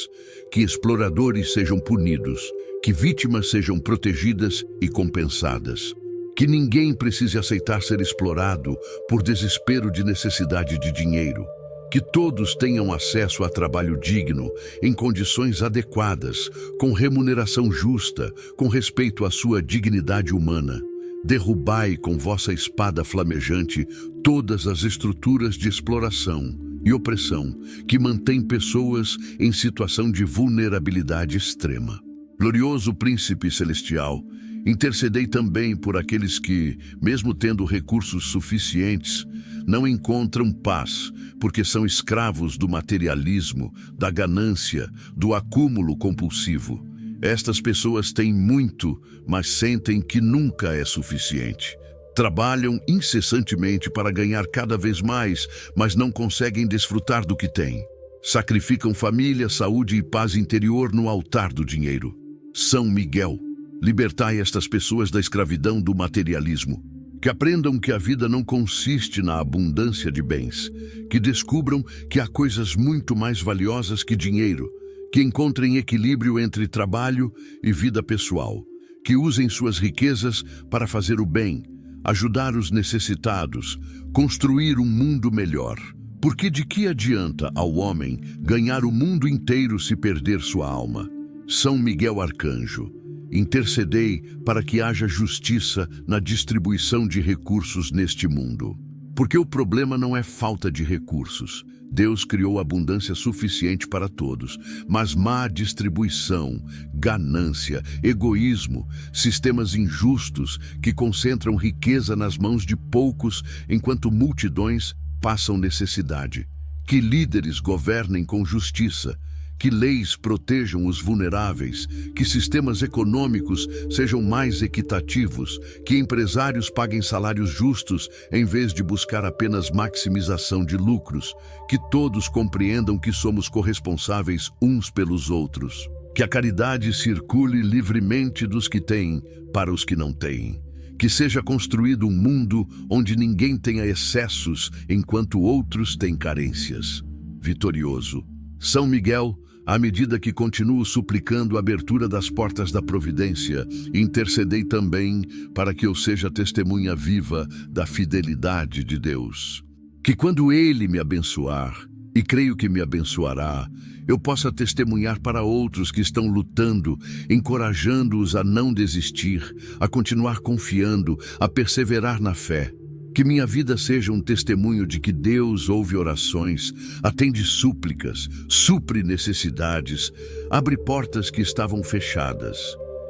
que exploradores sejam punidos, que vítimas sejam protegidas e compensadas. Que ninguém precise aceitar ser explorado por desespero de necessidade de dinheiro. Que todos tenham acesso a trabalho digno, em condições adequadas, com remuneração justa, com respeito à sua dignidade humana. Derrubai com vossa espada flamejante todas as estruturas de exploração e opressão que mantêm pessoas em situação de vulnerabilidade extrema. Glorioso Príncipe Celestial, intercedei também por aqueles que, mesmo tendo recursos suficientes, não encontram paz, porque são escravos do materialismo, da ganância, do acúmulo compulsivo. Estas pessoas têm muito, mas sentem que nunca é suficiente. Trabalham incessantemente para ganhar cada vez mais, mas não conseguem desfrutar do que têm. Sacrificam família, saúde e paz interior no altar do dinheiro. São Miguel, libertai estas pessoas da escravidão do materialismo. Que aprendam que a vida não consiste na abundância de bens, que descubram que há coisas muito mais valiosas que dinheiro, que encontrem equilíbrio entre trabalho e vida pessoal, que usem suas riquezas para fazer o bem, ajudar os necessitados, construir um mundo melhor. Porque de que adianta ao homem ganhar o mundo inteiro se perder sua alma? São Miguel Arcanjo, intercedei para que haja justiça na distribuição de recursos neste mundo. Porque o problema não é falta de recursos. Deus criou abundância suficiente para todos, mas má distribuição, ganância, egoísmo, sistemas injustos que concentram riqueza nas mãos de poucos enquanto multidões passam necessidade. Que líderes governem com justiça, que leis protejam os vulneráveis, que sistemas econômicos sejam mais equitativos, que empresários paguem salários justos em vez de buscar apenas maximização de lucros, que todos compreendam que somos corresponsáveis uns pelos outros, que a caridade circule livremente dos que têm para os que não têm. Que seja construído um mundo onde ninguém tenha excessos enquanto outros têm carências. Vitorioso. São Miguel, à medida que continuo suplicando a abertura das portas da providência, intercedei também para que eu seja testemunha viva da fidelidade de Deus. Que quando Ele me abençoar, e creio que me abençoará, eu possa testemunhar para outros que estão lutando, encorajando-os a não desistir, a continuar confiando, a perseverar na fé. Que minha vida seja um testemunho de que Deus ouve orações, atende súplicas, supre necessidades, abre portas que estavam fechadas.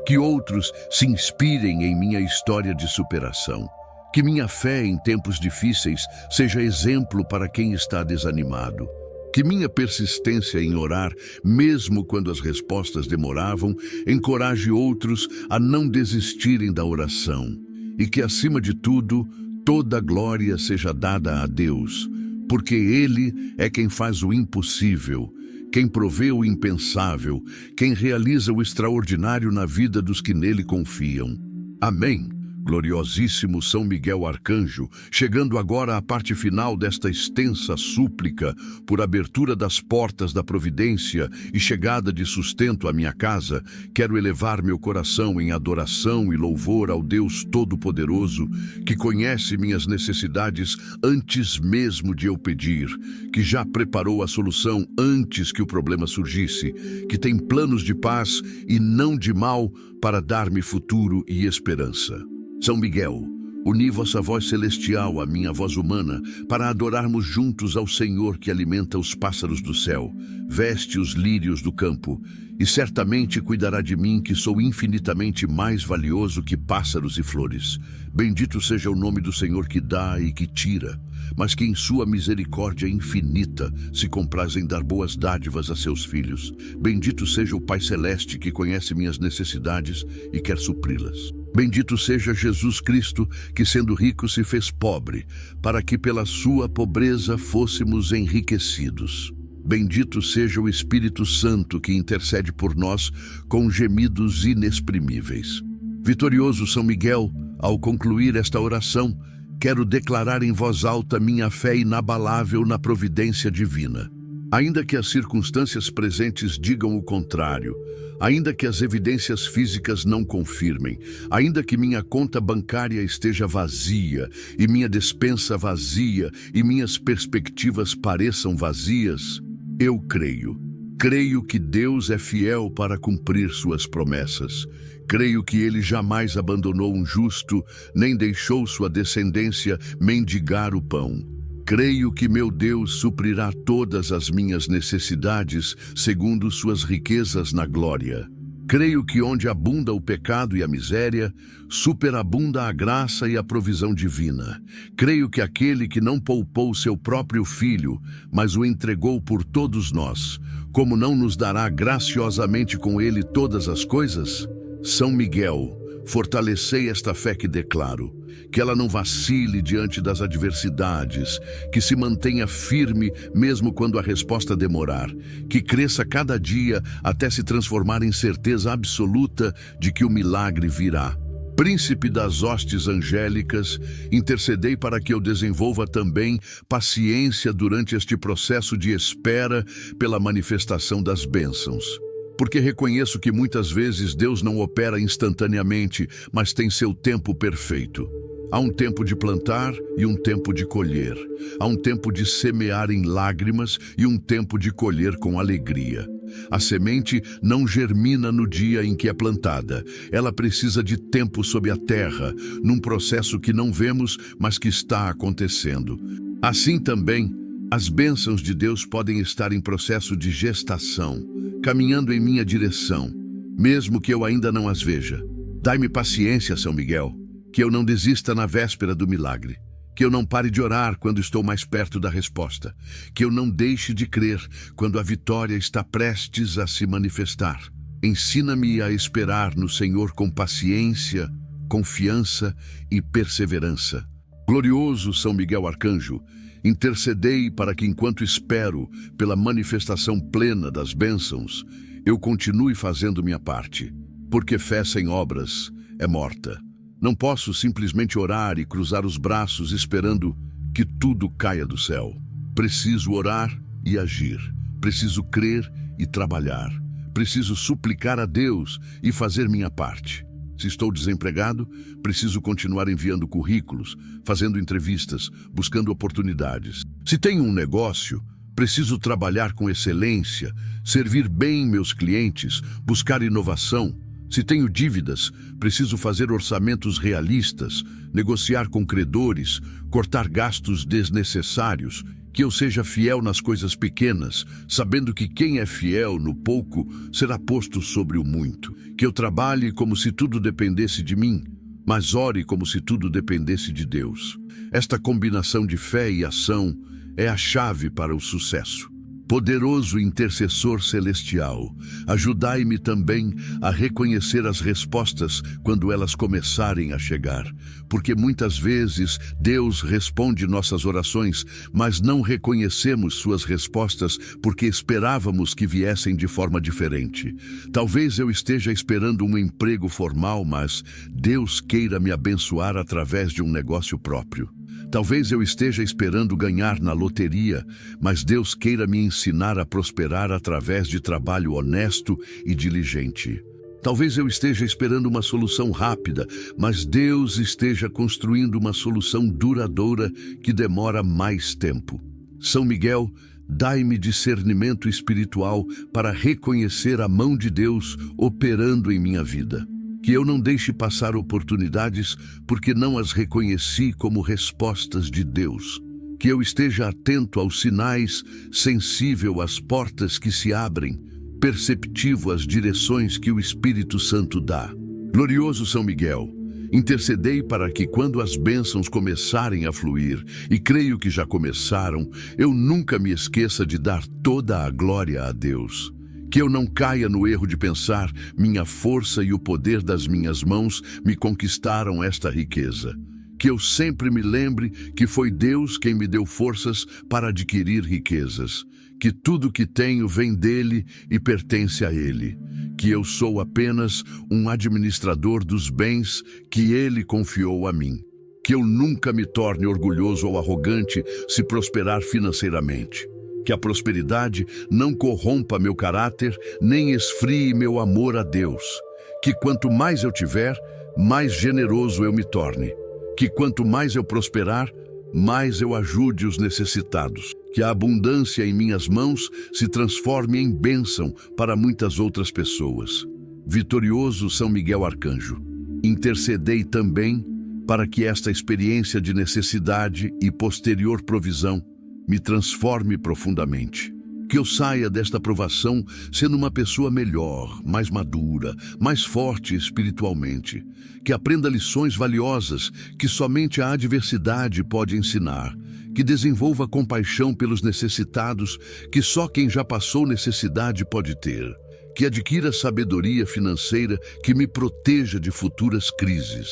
Que outros se inspirem em minha história de superação. Que minha fé em tempos difíceis seja exemplo para quem está desanimado. Que minha persistência em orar, mesmo quando as respostas demoravam, encoraje outros a não desistirem da oração. E que, acima de tudo, toda glória seja dada a Deus, porque Ele é quem faz o impossível, quem provê o impensável, quem realiza o extraordinário na vida dos que nele confiam. Amém. Gloriosíssimo São Miguel Arcanjo, chegando agora à parte final desta extensa súplica por abertura das portas da providência e chegada de sustento à minha casa, quero elevar meu coração em adoração e louvor ao Deus Todo-Poderoso, que conhece minhas necessidades antes mesmo de eu pedir, que já preparou a solução antes que o problema surgisse, que tem planos de paz e não de mal para dar-me futuro e esperança. São Miguel, uni vossa voz celestial à minha voz humana, para adorarmos juntos ao Senhor que alimenta os pássaros do céu, veste os lírios do campo, e certamente cuidará de mim, que sou infinitamente mais valioso que pássaros e flores. Bendito seja o nome do Senhor que dá e que tira, mas que em sua misericórdia infinita se compraz em dar boas dádivas a seus filhos. Bendito seja o Pai Celeste que conhece minhas necessidades e quer supri-las. Bendito seja Jesus Cristo, que sendo rico se fez pobre, para que pela sua pobreza fôssemos enriquecidos. Bendito seja o Espírito Santo, que intercede por nós com gemidos inexprimíveis. Vitorioso São Miguel, ao concluir esta oração, quero declarar em voz alta minha fé inabalável na providência divina. Ainda que as circunstâncias presentes digam o contrário, ainda que as evidências físicas não confirmem, ainda que minha conta bancária esteja vazia, e minha despensa vazia, e minhas perspectivas pareçam vazias, eu creio. Creio que Deus é fiel para cumprir suas promessas. Creio que Ele jamais abandonou um justo, nem deixou sua descendência mendigar o pão. Creio que meu Deus suprirá todas as minhas necessidades segundo suas riquezas na glória. Creio que onde abunda o pecado e a miséria, superabunda a graça e a provisão divina. Creio que aquele que não poupou seu próprio filho, mas o entregou por todos nós, como não nos dará graciosamente com ele todas as coisas? São Miguel, fortalecei esta fé que declaro, que ela não vacile diante das adversidades, que se mantenha firme mesmo quando a resposta demorar, que cresça cada dia até se transformar em certeza absoluta de que o milagre virá. Príncipe das hostes angélicas, intercedei para que eu desenvolva também paciência durante este processo de espera pela manifestação das bênçãos. porque reconheço que muitas vezes Deus não opera instantaneamente, mas tem seu tempo perfeito. Há um tempo de plantar e um tempo de colher. Há um tempo de semear em lágrimas e um tempo de colher com alegria. A semente não germina no dia em que é plantada. Ela precisa de tempo sob a terra, num processo que não vemos, mas que está acontecendo. Assim também, as bênçãos de Deus podem estar em processo de gestação, caminhando em minha direção, mesmo que eu ainda não as veja. Dai-me paciência, São Miguel, que eu não desista na véspera do milagre, que eu não pare de orar quando estou mais perto da resposta, que eu não deixe de crer quando a vitória está prestes a se manifestar. Ensina-me a esperar no Senhor com paciência, confiança e perseverança. Glorioso São Miguel Arcanjo, intercedei para que, enquanto espero pela manifestação plena das bênçãos, eu continue fazendo minha parte, porque fé sem obras é morta. Não posso simplesmente orar e cruzar os braços esperando que tudo caia do céu. Preciso orar e agir. Preciso crer e trabalhar. Preciso suplicar a Deus e fazer minha parte. Se estou desempregado, preciso continuar enviando currículos, fazendo entrevistas, buscando oportunidades. Se tenho um negócio, preciso trabalhar com excelência, servir bem meus clientes, buscar inovação. Se tenho dívidas, preciso fazer orçamentos realistas, negociar com credores, cortar gastos desnecessários, que eu seja fiel nas coisas pequenas, sabendo que quem é fiel no pouco será posto sobre o muito. Que eu trabalhe como se tudo dependesse de mim, mas ore como se tudo dependesse de Deus. Esta combinação de fé e ação é a chave para o sucesso. Poderoso intercessor celestial, ajudai-me também a reconhecer as respostas quando elas começarem a chegar, porque muitas vezes Deus responde nossas orações, mas não reconhecemos suas respostas porque esperávamos que viessem de forma diferente. Talvez eu esteja esperando um emprego formal, mas Deus queira me abençoar através de um negócio próprio. Talvez eu esteja esperando ganhar na loteria, mas Deus queira me ensinar a prosperar através de trabalho honesto e diligente. Talvez eu esteja esperando uma solução rápida, mas Deus esteja construindo uma solução duradoura que demora mais tempo. São Miguel, dai-me discernimento espiritual para reconhecer a mão de Deus operando em minha vida. Que eu não deixe passar oportunidades porque não as reconheci como respostas de Deus. Que eu esteja atento aos sinais, sensível às portas que se abrem, perceptivo às direções que o Espírito Santo dá. Glorioso São Miguel, intercedei para que quando as bênçãos começarem a fluir, e creio que já começaram, eu nunca me esqueça de dar toda a glória a Deus. Que eu não caia no erro de pensar, minha força e o poder das minhas mãos me conquistaram esta riqueza. Que eu sempre me lembre que foi Deus quem me deu forças para adquirir riquezas. Que tudo que tenho vem dele e pertence a ele. Que eu sou apenas um administrador dos bens que ele confiou a mim. Que eu nunca me torne orgulhoso ou arrogante se prosperar financeiramente. Que a prosperidade não corrompa meu caráter, nem esfrie meu amor a Deus. Que quanto mais eu tiver, mais generoso eu me torne. Que quanto mais eu prosperar, mais eu ajude os necessitados. Que a abundância em minhas mãos se transforme em bênção para muitas outras pessoas. Vitorioso São Miguel Arcanjo, intercedei também para que esta experiência de necessidade e posterior provisão me transforme profundamente. Que eu saia desta provação sendo uma pessoa melhor, mais madura, mais forte espiritualmente. Que aprenda lições valiosas que somente a adversidade pode ensinar. Que desenvolva compaixão pelos necessitados que só quem já passou necessidade pode ter. Que adquira sabedoria financeira que me proteja de futuras crises.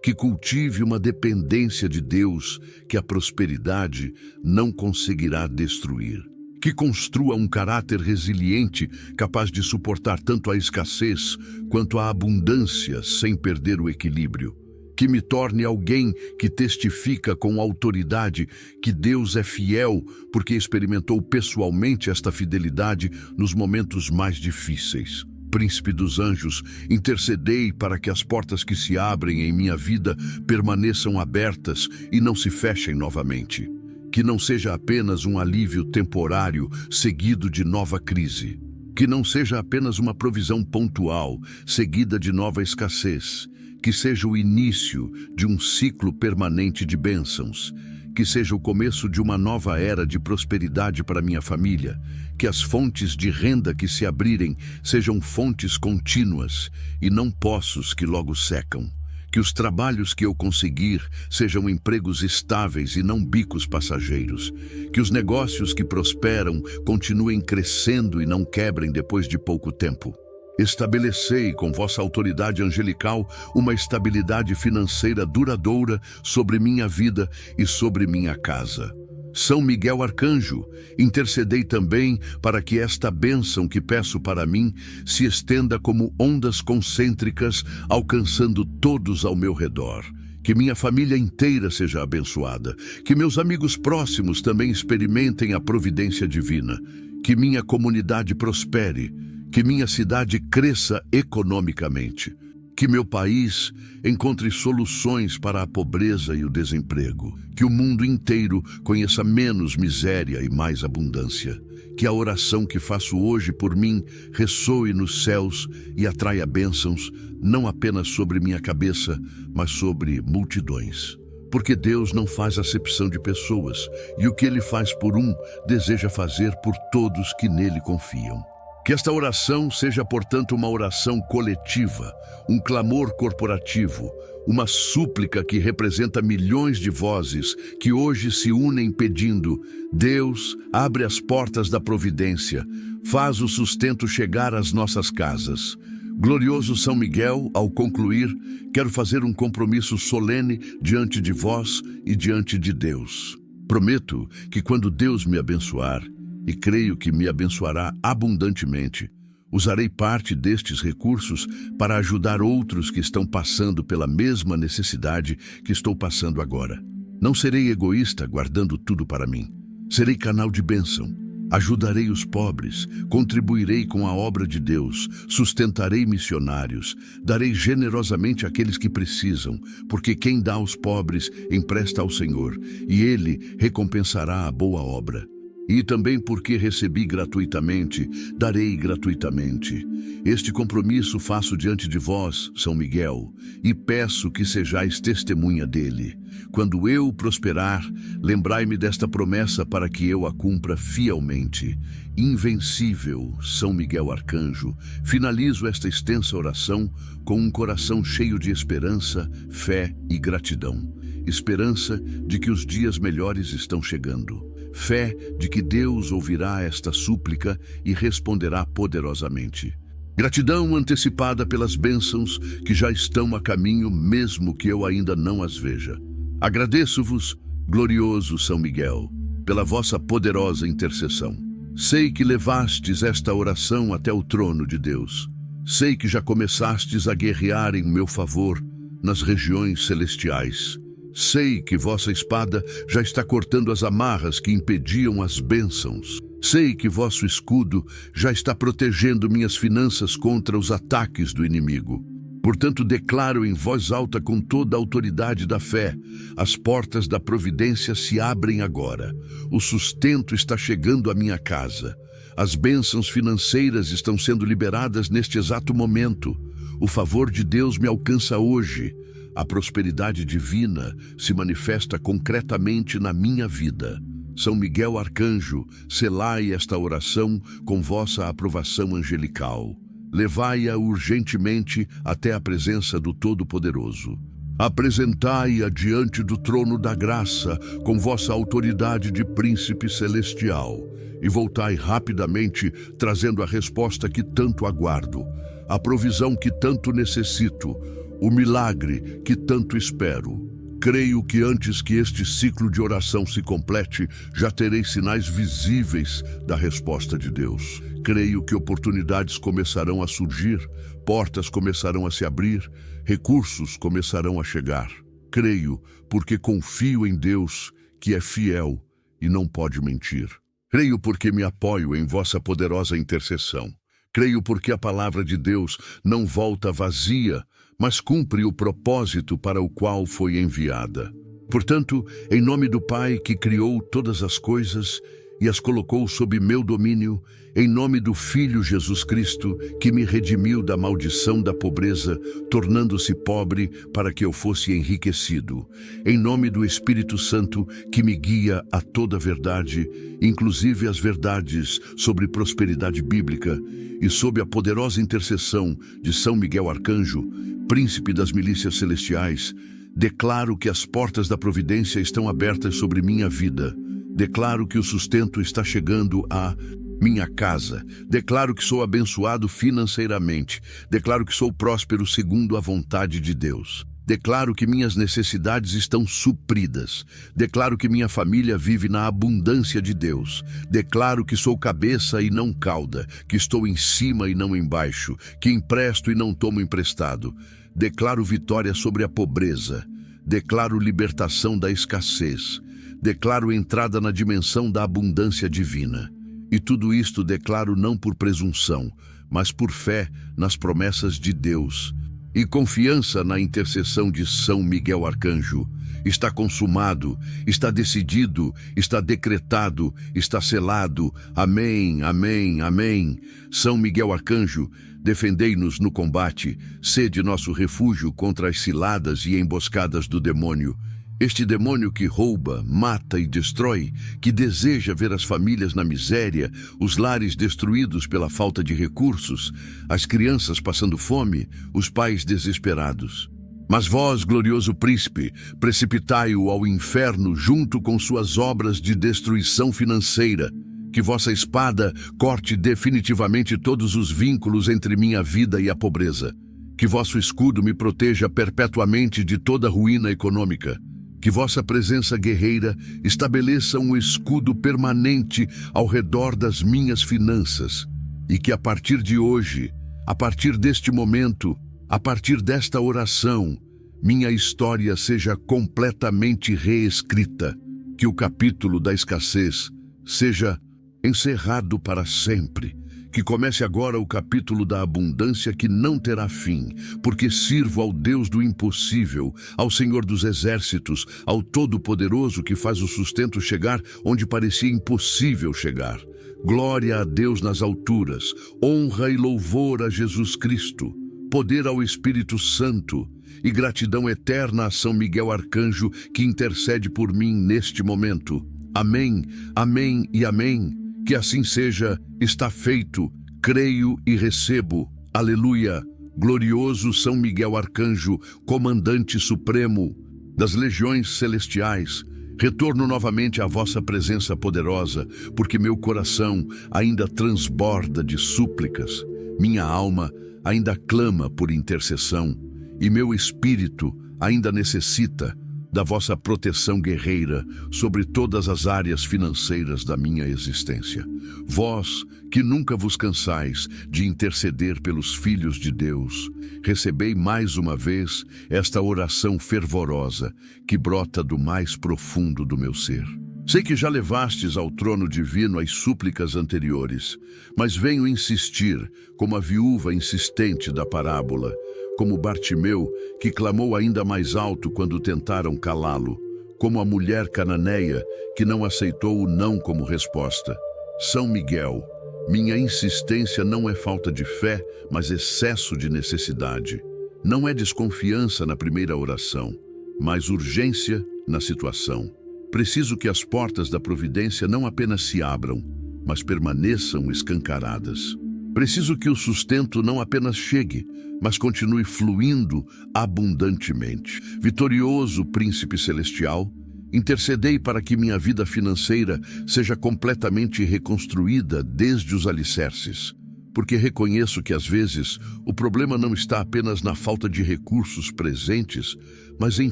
Que cultive uma dependência de Deus que a prosperidade não conseguirá destruir. Que construa um caráter resiliente capaz de suportar tanto a escassez quanto a abundância sem perder o equilíbrio. que me torne alguém que testifica com autoridade que Deus é fiel, porque experimentou pessoalmente esta fidelidade nos momentos mais difíceis. Príncipe dos anjos, intercedei para que as portas que se abrem em minha vida permaneçam abertas e não se fechem novamente. Que não seja apenas um alívio temporário seguido de nova crise. Que não seja apenas uma provisão pontual seguida de nova escassez. Que seja o início de um ciclo permanente de bênçãos. Que seja o começo de uma nova era de prosperidade para minha família. Que as fontes de renda que se abrirem sejam fontes contínuas e não poços que logo secam. Que os trabalhos que eu conseguir sejam empregos estáveis e não bicos passageiros. Que os negócios que prosperam continuem crescendo e não quebrem depois de pouco tempo. Estabelecei com vossa autoridade angelical uma estabilidade financeira duradoura sobre minha vida e sobre minha casa. São Miguel Arcanjo, intercedei também para que esta bênção que peço para mim se estenda como ondas concêntricas, alcançando todos ao meu redor. Que minha família inteira seja abençoada. Que meus amigos próximos também experimentem a providência divina. Que minha comunidade prospere. Que minha cidade cresça economicamente. Que meu país encontre soluções para a pobreza e o desemprego. Que o mundo inteiro conheça menos miséria e mais abundância. Que a oração que faço hoje por mim ressoe nos céus e atraia bênçãos, não apenas sobre minha cabeça, mas sobre multidões. Porque Deus não faz acepção de pessoas, e o que Ele faz por um, deseja fazer por todos que nele confiam. Que esta oração seja, portanto, uma oração coletiva, um clamor corporativo, uma súplica que representa milhões de vozes que hoje se unem pedindo: Deus, abre as portas da providência, faz o sustento chegar às nossas casas. Glorioso São Miguel, ao concluir, quero fazer um compromisso solene diante de vós e diante de Deus. Prometo que quando Deus me abençoar, e creio que me abençoará abundantemente, usarei parte destes recursos para ajudar outros que estão passando pela mesma necessidade que estou passando agora. Não serei egoísta guardando tudo para mim. Serei canal de bênção. Ajudarei os pobres, contribuirei com a obra de Deus, sustentarei missionários, darei generosamente àqueles que precisam, porque quem dá aos pobres empresta ao Senhor, e Ele recompensará a boa obra. E também porque recebi gratuitamente, darei gratuitamente. Este compromisso faço diante de vós, São Miguel, e peço que sejais testemunha dele. Quando eu prosperar, lembrai-me desta promessa para que eu a cumpra fielmente. Invencível, São Miguel Arcanjo, finalizo esta extensa oração com um coração cheio de esperança, fé e gratidão. Esperança de que os dias melhores estão chegando. Fé de que Deus ouvirá esta súplica e responderá poderosamente. Gratidão antecipada pelas bênçãos que já estão a caminho, mesmo que eu ainda não as veja. Agradeço-vos, glorioso São Miguel, pela vossa poderosa intercessão. Sei que levastes esta oração até o trono de Deus. Sei que já começastes a guerrear em meu favor nas regiões celestiais. Sei que vossa espada já está cortando as amarras que impediam as bênçãos. Sei que vosso escudo já está protegendo minhas finanças contra os ataques do inimigo. Portanto, declaro em voz alta com toda a autoridade da fé: as portas da providência se abrem agora. O sustento está chegando à minha casa. As bênçãos financeiras estão sendo liberadas neste exato momento. O favor de Deus me alcança hoje. A prosperidade divina se manifesta concretamente na minha vida. São Miguel Arcanjo, selai esta oração com vossa aprovação angelical. Levai-a urgentemente até a presença do Todo-Poderoso. Apresentai-a diante do trono da graça com vossa autoridade de príncipe celestial e voltai rapidamente trazendo a resposta que tanto aguardo, a provisão que tanto necessito, o milagre que tanto espero. Creio que antes que este ciclo de oração se complete, já terei sinais visíveis da resposta de Deus. Creio que oportunidades começarão a surgir, portas começarão a se abrir, recursos começarão a chegar. Creio porque confio em Deus, que é fiel e não pode mentir. Creio porque me apoio em vossa poderosa intercessão. Creio porque a palavra de Deus não volta vazia, mas cumpre o propósito para o qual foi enviada. Portanto, em nome do Pai que criou todas as coisas e as colocou sob meu domínio, em nome do Filho Jesus Cristo, que me redimiu da maldição da pobreza, tornando-se pobre para que eu fosse enriquecido, em nome do Espírito Santo, que me guia a toda a verdade, inclusive as verdades sobre prosperidade bíblica, e sob a poderosa intercessão de São Miguel Arcanjo, príncipe das milícias celestiais, declaro que as portas da providência estão abertas sobre minha vida. Declaro que o sustento está chegando à minha casa. Declaro que sou abençoado financeiramente. Declaro que sou próspero segundo a vontade de Deus. Declaro que minhas necessidades estão supridas. Declaro que minha família vive na abundância de Deus. Declaro que sou cabeça e não cauda, que estou em cima e não embaixo, que empresto e não tomo emprestado. Declaro vitória sobre a pobreza. Declaro libertação da escassez. Declaro entrada na dimensão da abundância divina. E tudo isto declaro não por presunção, mas por fé nas promessas de Deus e confiança na intercessão de São Miguel Arcanjo. Está consumado, está decidido, está decretado, está selado. Amém, amém, amém. São Miguel Arcanjo, defendei-nos no combate, sede nosso refúgio contra as ciladas e emboscadas do demônio. Este demônio que rouba, mata e destrói, que deseja ver as famílias na miséria, os lares destruídos pela falta de recursos, as crianças passando fome, os pais desesperados. Mas vós, glorioso príncipe, precipitai-o ao inferno junto com suas obras de destruição financeira. Que vossa espada corte definitivamente todos os vínculos entre minha vida e a pobreza. Que vosso escudo me proteja perpetuamente de toda ruína econômica. Que vossa presença guerreira estabeleça um escudo permanente ao redor das minhas finanças e que a partir de hoje, a partir deste momento, a partir desta oração, minha história seja completamente reescrita, que o capítulo da escassez seja encerrado para sempre. Que comece agora o capítulo da abundância que não terá fim, porque sirvo ao Deus do impossível, ao Senhor dos exércitos, ao Todo-Poderoso que faz o sustento chegar onde parecia impossível chegar. Glória a Deus nas alturas, honra e louvor a Jesus Cristo, poder ao Espírito Santo e gratidão eterna a São Miguel Arcanjo que intercede por mim neste momento. Amém, amém e amém. Que assim seja, está feito, creio e recebo. Aleluia! Glorioso São Miguel Arcanjo, comandante supremo das legiões celestiais, retorno novamente à vossa presença poderosa, porque meu coração ainda transborda de súplicas, minha alma ainda clama por intercessão, e meu espírito ainda necessita da vossa proteção guerreira sobre todas as áreas financeiras da minha existência. Vós, que nunca vos cansais de interceder pelos filhos de Deus, recebei mais uma vez esta oração fervorosa que brota do mais profundo do meu ser. Sei que já levastes ao trono divino as súplicas anteriores, mas venho insistir, como a viúva insistente da parábola, como Bartimeu, que clamou ainda mais alto quando tentaram calá-lo, como a mulher cananeia, que não aceitou o não como resposta. São Miguel, minha insistência não é falta de fé, mas excesso de necessidade. Não é desconfiança na primeira oração, mas urgência na situação. Preciso que as portas da providência não apenas se abram, mas permaneçam escancaradas. Preciso que o sustento não apenas chegue, mas continue fluindo abundantemente. Vitorioso Príncipe Celestial, intercedei para que minha vida financeira seja completamente reconstruída desde os alicerces. porque reconheço que, às vezes, o problema não está apenas na falta de recursos presentes, mas em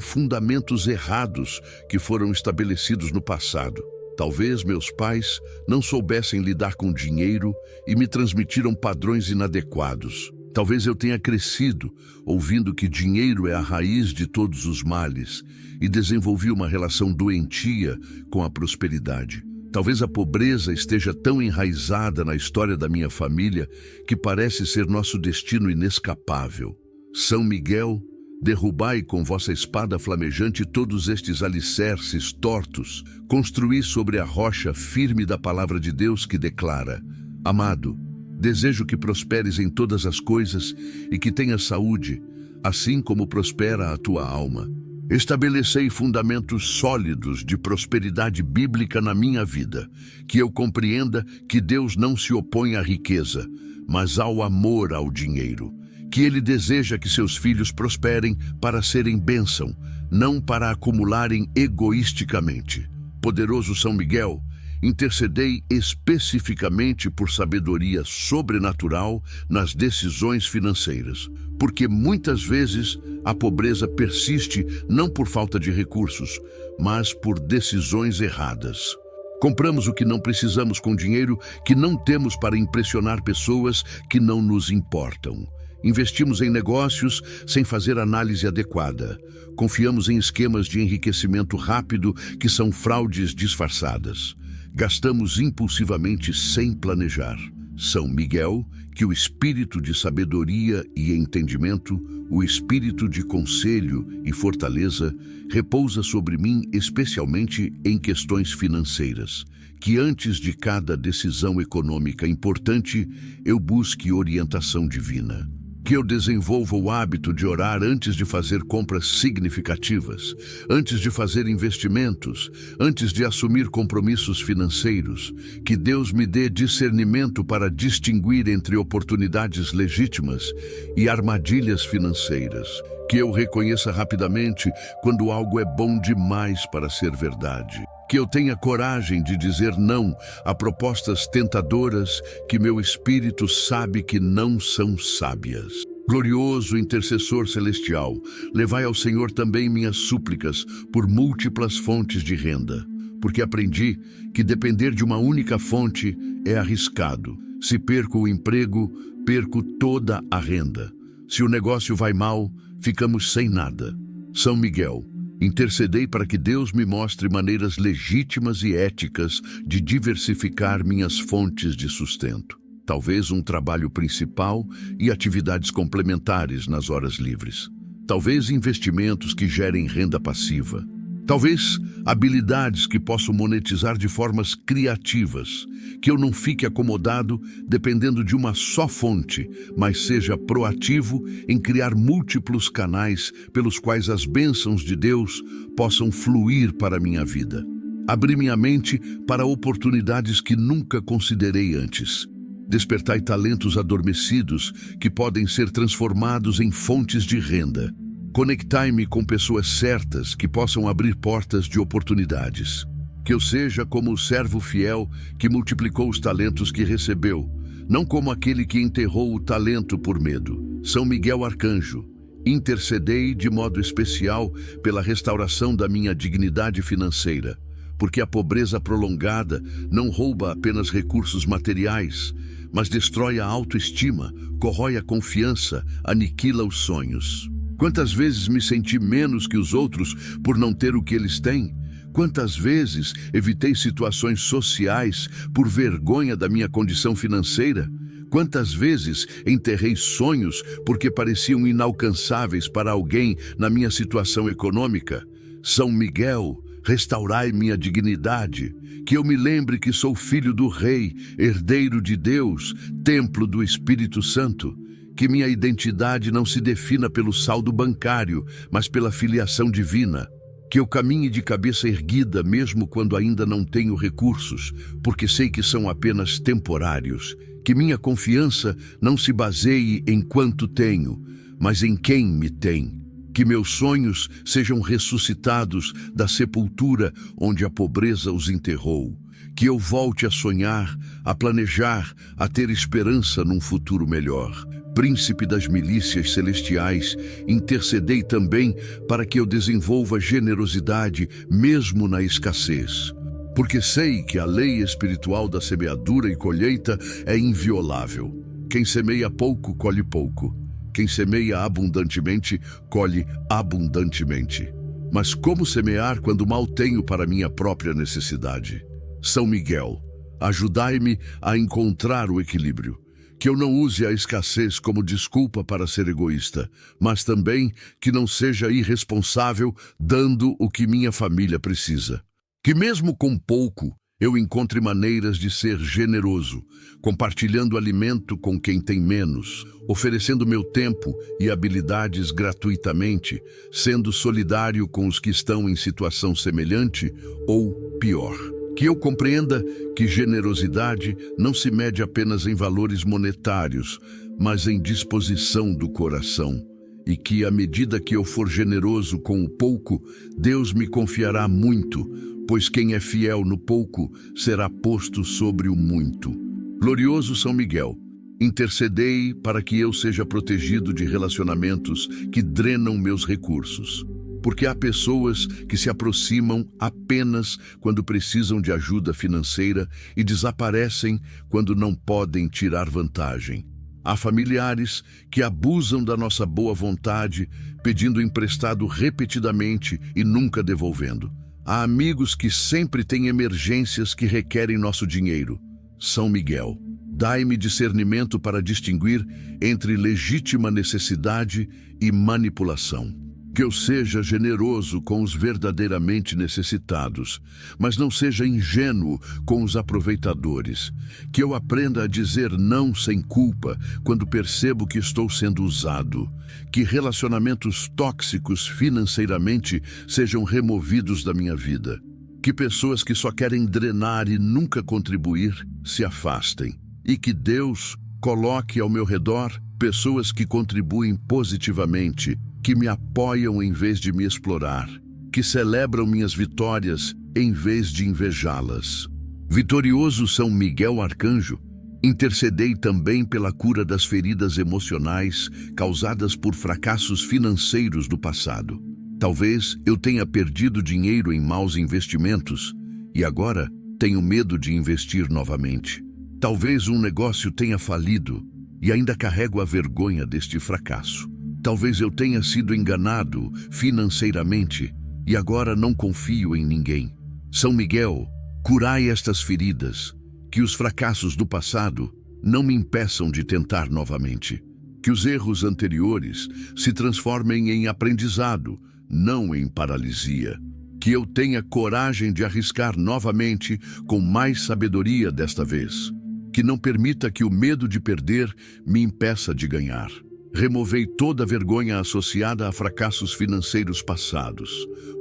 fundamentos errados que foram estabelecidos no passado. Talvez meus pais não soubessem lidar com dinheiro e me transmitiram padrões inadequados. Talvez eu tenha crescido ouvindo que dinheiro é a raiz de todos os males e desenvolvi uma relação doentia com a prosperidade. Talvez a pobreza esteja tão enraizada na história da minha família que parece ser nosso destino inescapável. São Miguel, derrubai com vossa espada flamejante todos estes alicerces tortos, construí sobre a rocha firme da palavra de Deus que declara: Amado, desejo que prosperes em todas as coisas e que tenhas saúde, assim como prospera a tua alma. Estabelecei fundamentos sólidos de prosperidade bíblica na minha vida, que eu compreenda que Deus não se opõe à riqueza, mas ao amor ao dinheiro, que Ele deseja que seus filhos prosperem para serem bênção, não para acumularem egoisticamente. Poderoso São Miguel, intercedei especificamente por sabedoria sobrenatural nas decisões financeiras, porque muitas vezes a pobreza persiste não por falta de recursos, mas por decisões erradas. Compramos o que não precisamos com dinheiro que não temos para impressionar pessoas que não nos importam. Investimos em negócios sem fazer análise adequada. Confiamos em esquemas de enriquecimento rápido que são fraudes disfarçadas. Gastamos impulsivamente sem planejar. São Miguel, que o espírito de sabedoria e entendimento, o espírito de conselho e fortaleza, repousa sobre mim especialmente em questões financeiras. Que antes de cada decisão econômica importante, eu busque orientação divina. Que eu desenvolva o hábito de orar antes de fazer compras significativas, antes de fazer investimentos, antes de assumir compromissos financeiros. Que Deus me dê discernimento para distinguir entre oportunidades legítimas e armadilhas financeiras. Que eu reconheça rapidamente quando algo é bom demais para ser verdade. Que eu tenha coragem de dizer não a propostas tentadoras que meu espírito sabe que não são sábias. Glorioso intercessor celestial, levai ao Senhor também minhas súplicas por múltiplas fontes de renda, porque aprendi que depender de uma única fonte é arriscado. Se perco o emprego, perco toda a renda. Se o negócio vai mal, ficamos sem nada. São Miguel, intercedei para que Deus me mostre maneiras legítimas e éticas de diversificar minhas fontes de sustento. Talvez um trabalho principal e atividades complementares nas horas livres. Talvez investimentos que gerem renda passiva. Talvez habilidades que posso monetizar de formas criativas, que eu não fique acomodado dependendo de uma só fonte, mas seja proativo em criar múltiplos canais pelos quais as bênçãos de Deus possam fluir para a minha vida. Abri minha mente para oportunidades que nunca considerei antes. Despertai talentos adormecidos que podem ser transformados em fontes de renda. Conectai-me com pessoas certas que possam abrir portas de oportunidades. Que eu seja como o servo fiel que multiplicou os talentos que recebeu, não como aquele que enterrou o talento por medo. São Miguel Arcanjo, intercedei de modo especial pela restauração da minha dignidade financeira, porque a pobreza prolongada não rouba apenas recursos materiais, mas destrói a autoestima, corrói a confiança, aniquila os sonhos. Quantas vezes me senti menos que os outros por não ter o que eles têm? Quantas vezes evitei situações sociais por vergonha da minha condição financeira? Quantas vezes enterrei sonhos porque pareciam inalcançáveis para alguém na minha situação econômica? São Miguel, restaurai minha dignidade, que eu me lembre que sou filho do Rei, herdeiro de Deus, templo do Espírito Santo. Que minha identidade não se defina pelo saldo bancário, mas pela filiação divina. Que eu caminhe de cabeça erguida mesmo quando ainda não tenho recursos, porque sei que são apenas temporários. Que minha confiança não se baseie em quanto tenho, mas em quem me tem. Que meus sonhos sejam ressuscitados da sepultura onde a pobreza os enterrou. que eu volte a sonhar, a planejar, a ter esperança num futuro melhor. Príncipe das milícias celestiais, intercedei também para que eu desenvolva generosidade mesmo na escassez. Porque sei que a lei espiritual da semeadura e colheita é inviolável. Quem semeia pouco, colhe pouco. Quem semeia abundantemente, colhe abundantemente. Mas como semear quando mal tenho para minha própria necessidade? São Miguel, ajudai-me a encontrar o equilíbrio. Que eu não use a escassez como desculpa para ser egoísta, mas também que não seja irresponsável dando o que minha família precisa. Que mesmo com pouco, eu encontre maneiras de ser generoso, compartilhando alimento com quem tem menos, oferecendo meu tempo e habilidades gratuitamente, sendo solidário com os que estão em situação semelhante ou pior. Que eu compreenda que generosidade não se mede apenas em valores monetários, mas em disposição do coração. E que, à medida que eu for generoso com o pouco, Deus me confiará muito, pois quem é fiel no pouco será posto sobre o muito. Glorioso São Miguel, intercedei para que eu seja protegido de relacionamentos que drenam meus recursos. Porque há pessoas que se aproximam apenas quando precisam de ajuda financeira e desaparecem quando não podem tirar vantagem. Há familiares que abusam da nossa boa vontade, pedindo emprestado repetidamente e nunca devolvendo. Há amigos que sempre têm emergências que requerem nosso dinheiro. São Miguel, dai-me discernimento para distinguir entre legítima necessidade e manipulação. Que eu seja generoso com os verdadeiramente necessitados, mas não seja ingênuo com os aproveitadores. Que eu aprenda a dizer não sem culpa quando percebo que estou sendo usado. Que relacionamentos tóxicos financeiramente sejam removidos da minha vida. Que pessoas que só querem drenar e nunca contribuir se afastem. E que Deus coloque ao meu redor pessoas que contribuem positivamente, que me apoiam em vez de me explorar, que celebram minhas vitórias em vez de invejá-las. Vitorioso São Miguel Arcanjo, intercedei também pela cura das feridas emocionais causadas por fracassos financeiros do passado. Talvez eu tenha perdido dinheiro em maus investimentos e agora tenho medo de investir novamente. Talvez um negócio tenha falido e ainda carrego a vergonha deste fracasso. Talvez eu tenha sido enganado financeiramente e agora não confio em ninguém. São Miguel, curai estas feridas, que os fracassos do passado não me impeçam de tentar novamente. Que os erros anteriores se transformem em aprendizado, não em paralisia. Que eu tenha coragem de arriscar novamente com mais sabedoria desta vez. Que não permita que o medo de perder me impeça de ganhar. Removei toda a vergonha associada a fracassos financeiros passados,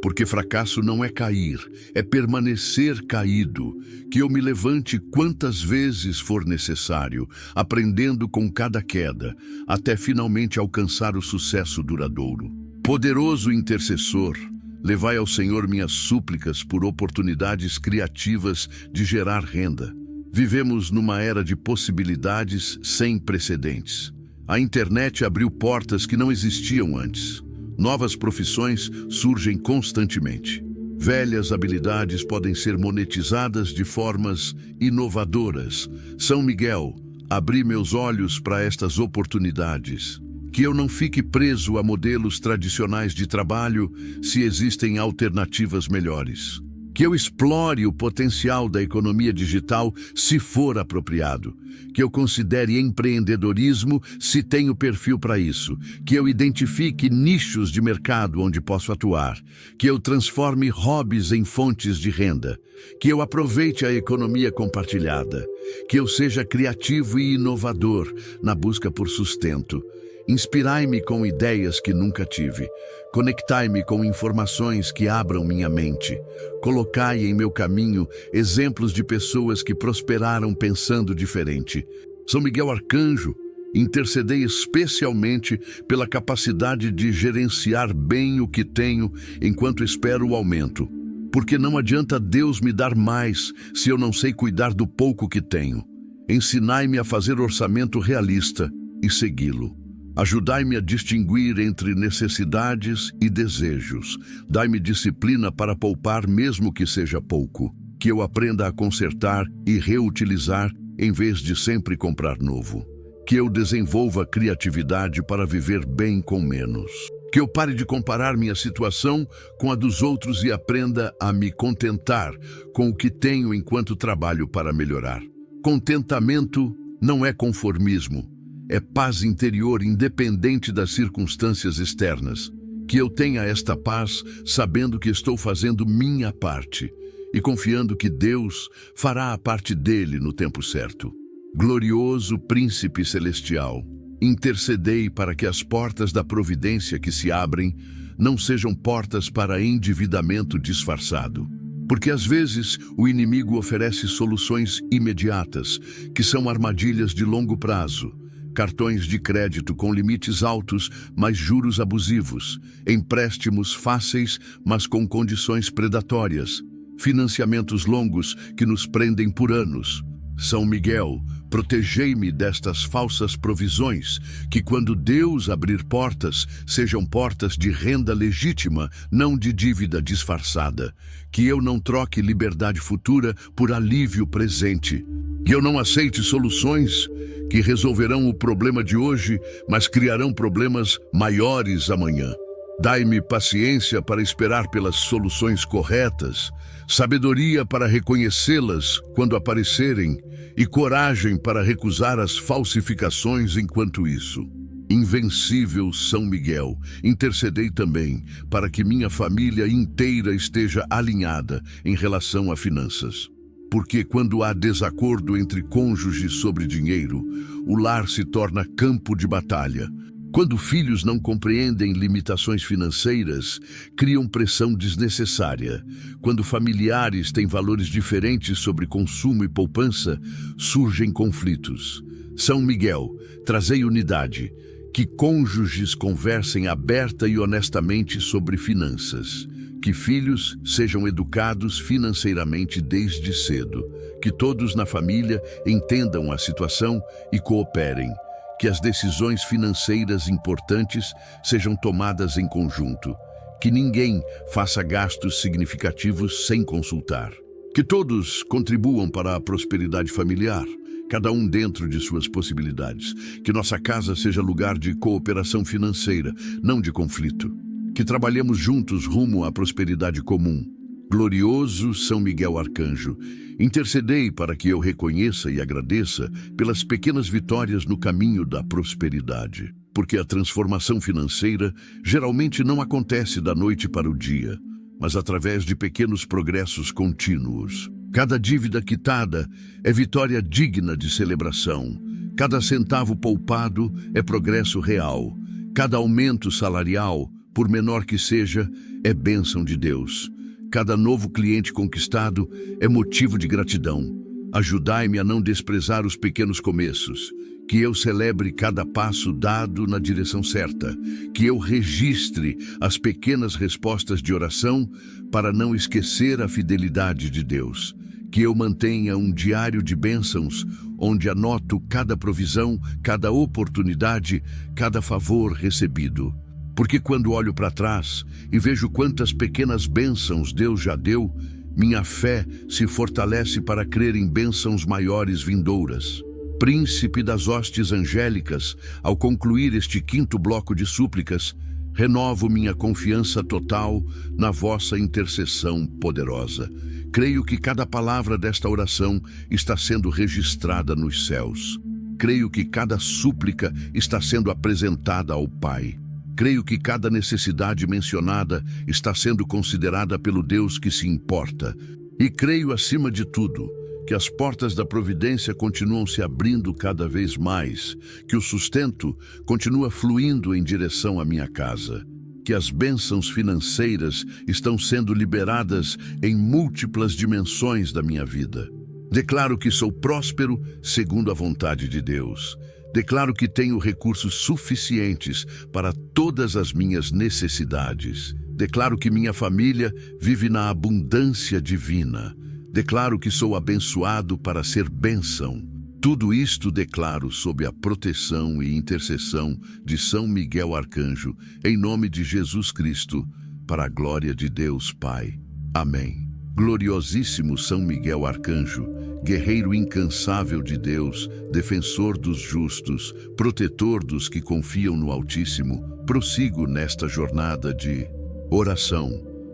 porque fracasso não é cair, é permanecer caído. Que eu me levante quantas vezes for necessário, aprendendo com cada queda, até finalmente alcançar o sucesso duradouro. Poderoso intercessor, levai ao Senhor minhas súplicas por oportunidades criativas de gerar renda. Vivemos numa era de possibilidades sem precedentes. A internet abriu portas que não existiam antes. Novas profissões surgem constantemente. Velhas habilidades podem ser monetizadas de formas inovadoras. São Miguel, abri meus olhos para estas oportunidades. Que eu não fique preso a modelos tradicionais de trabalho se existem alternativas melhores. Que eu explore o potencial da economia digital se for apropriado. Que eu considere empreendedorismo se tenho perfil para isso. Que eu identifique nichos de mercado onde posso atuar. Que eu transforme hobbies em fontes de renda. Que eu aproveite a economia compartilhada. Que eu seja criativo e inovador na busca por sustento. Inspirai-me com ideias que nunca tive. Conectai-me com informações que abram minha mente. Colocai em meu caminho exemplos de pessoas que prosperaram pensando diferente. São Miguel Arcanjo, intercedei especialmente pela capacidade de gerenciar bem o que tenho enquanto espero o aumento. Porque não adianta Deus me dar mais se eu não sei cuidar do pouco que tenho. Ensinai-me a fazer orçamento realista e segui-lo. Ajudai-me a distinguir entre necessidades e desejos. Dai-me disciplina para poupar mesmo que seja pouco. Que eu aprenda a consertar e reutilizar em vez de sempre comprar novo. Que eu desenvolva criatividade para viver bem com menos. Que eu pare de comparar minha situação com a dos outros e aprenda a me contentar com o que tenho enquanto trabalho para melhorar. Contentamento não é conformismo, é paz interior independente das circunstâncias externas. Que eu tenha esta paz sabendo que estou fazendo minha parte e confiando que Deus fará a parte dele no tempo certo. Glorioso Príncipe Celestial, intercedei para que as portas da providência que se abrem não sejam portas para endividamento disfarçado. Porque às vezes o inimigo oferece soluções imediatas, que são armadilhas de longo prazo, cartões de crédito com limites altos, mas juros abusivos, empréstimos fáceis, mas com condições predatórias, financiamentos longos que nos prendem por anos. São Miguel, protegei-me destas falsas provisões, que quando Deus abrir portas, sejam portas de renda legítima, não de dívida disfarçada. Que eu não troque liberdade futura por alívio presente. Que eu não aceite soluções que resolverão o problema de hoje, mas criarão problemas maiores amanhã. Dai-me paciência para esperar pelas soluções corretas, sabedoria para reconhecê-las quando aparecerem e coragem para recusar as falsificações enquanto isso. Invencível São Miguel, intercedei também para que minha família inteira esteja alinhada em relação a finanças. Porque quando há desacordo entre cônjuges sobre dinheiro, o lar se torna campo de batalha. Quando filhos não compreendem limitações financeiras, criam pressão desnecessária. Quando familiares têm valores diferentes sobre consumo e poupança, surgem conflitos. São Miguel, trazei unidade. Que cônjuges conversem aberta e honestamente sobre finanças. Que filhos sejam educados financeiramente desde cedo. Que todos na família entendam a situação e cooperem. Que as decisões financeiras importantes sejam tomadas em conjunto. Que ninguém faça gastos significativos sem consultar. Que todos contribuam para a prosperidade familiar, cada um dentro de suas possibilidades. Que nossa casa seja lugar de cooperação financeira, não de conflito. Que trabalhemos juntos rumo à prosperidade comum. Glorioso São Miguel Arcanjo, intercedei para que eu reconheça e agradeça pelas pequenas vitórias no caminho da prosperidade. Porque a transformação financeira geralmente não acontece da noite para o dia, mas através de pequenos progressos contínuos. Cada dívida quitada é vitória digna de celebração. Cada centavo poupado é progresso real. Cada aumento salarial, por menor que seja, é bênção de Deus. Cada novo cliente conquistado é motivo de gratidão. Ajudai-me a não desprezar os pequenos começos. Que eu celebre cada passo dado na direção certa. Que eu registre as pequenas respostas de oração para não esquecer a fidelidade de Deus. Que eu mantenha um diário de bênçãos, onde anoto cada provisão, cada oportunidade, cada favor recebido. Porque quando olho para trás e vejo quantas pequenas bênçãos Deus já deu, minha fé se fortalece para crer em bênçãos maiores vindouras. Príncipe das hostes angélicas, ao concluir este quinto bloco de súplicas, renovo minha confiança total na vossa intercessão poderosa. Creio que cada palavra desta oração está sendo registrada nos céus. Creio que cada súplica está sendo apresentada ao Pai. Creio que cada necessidade mencionada está sendo considerada pelo Deus que se importa. E creio, acima de tudo, que as portas da providência continuam se abrindo cada vez mais, que o sustento continua fluindo em direção à minha casa, que as bênçãos financeiras estão sendo liberadas em múltiplas dimensões da minha vida. Declaro que sou próspero segundo a vontade de Deus. Declaro que tenho recursos suficientes para todas as minhas necessidades. Declaro que minha família vive na abundância divina. Declaro que sou abençoado para ser bênção. Tudo isto declaro sob a proteção e intercessão de São Miguel Arcanjo, em nome de Jesus Cristo, para a glória de Deus Pai. Amém. Gloriosíssimo São Miguel Arcanjo, guerreiro incansável de Deus, defensor dos justos, protetor dos que confiam no Altíssimo, prossigo nesta jornada de oração,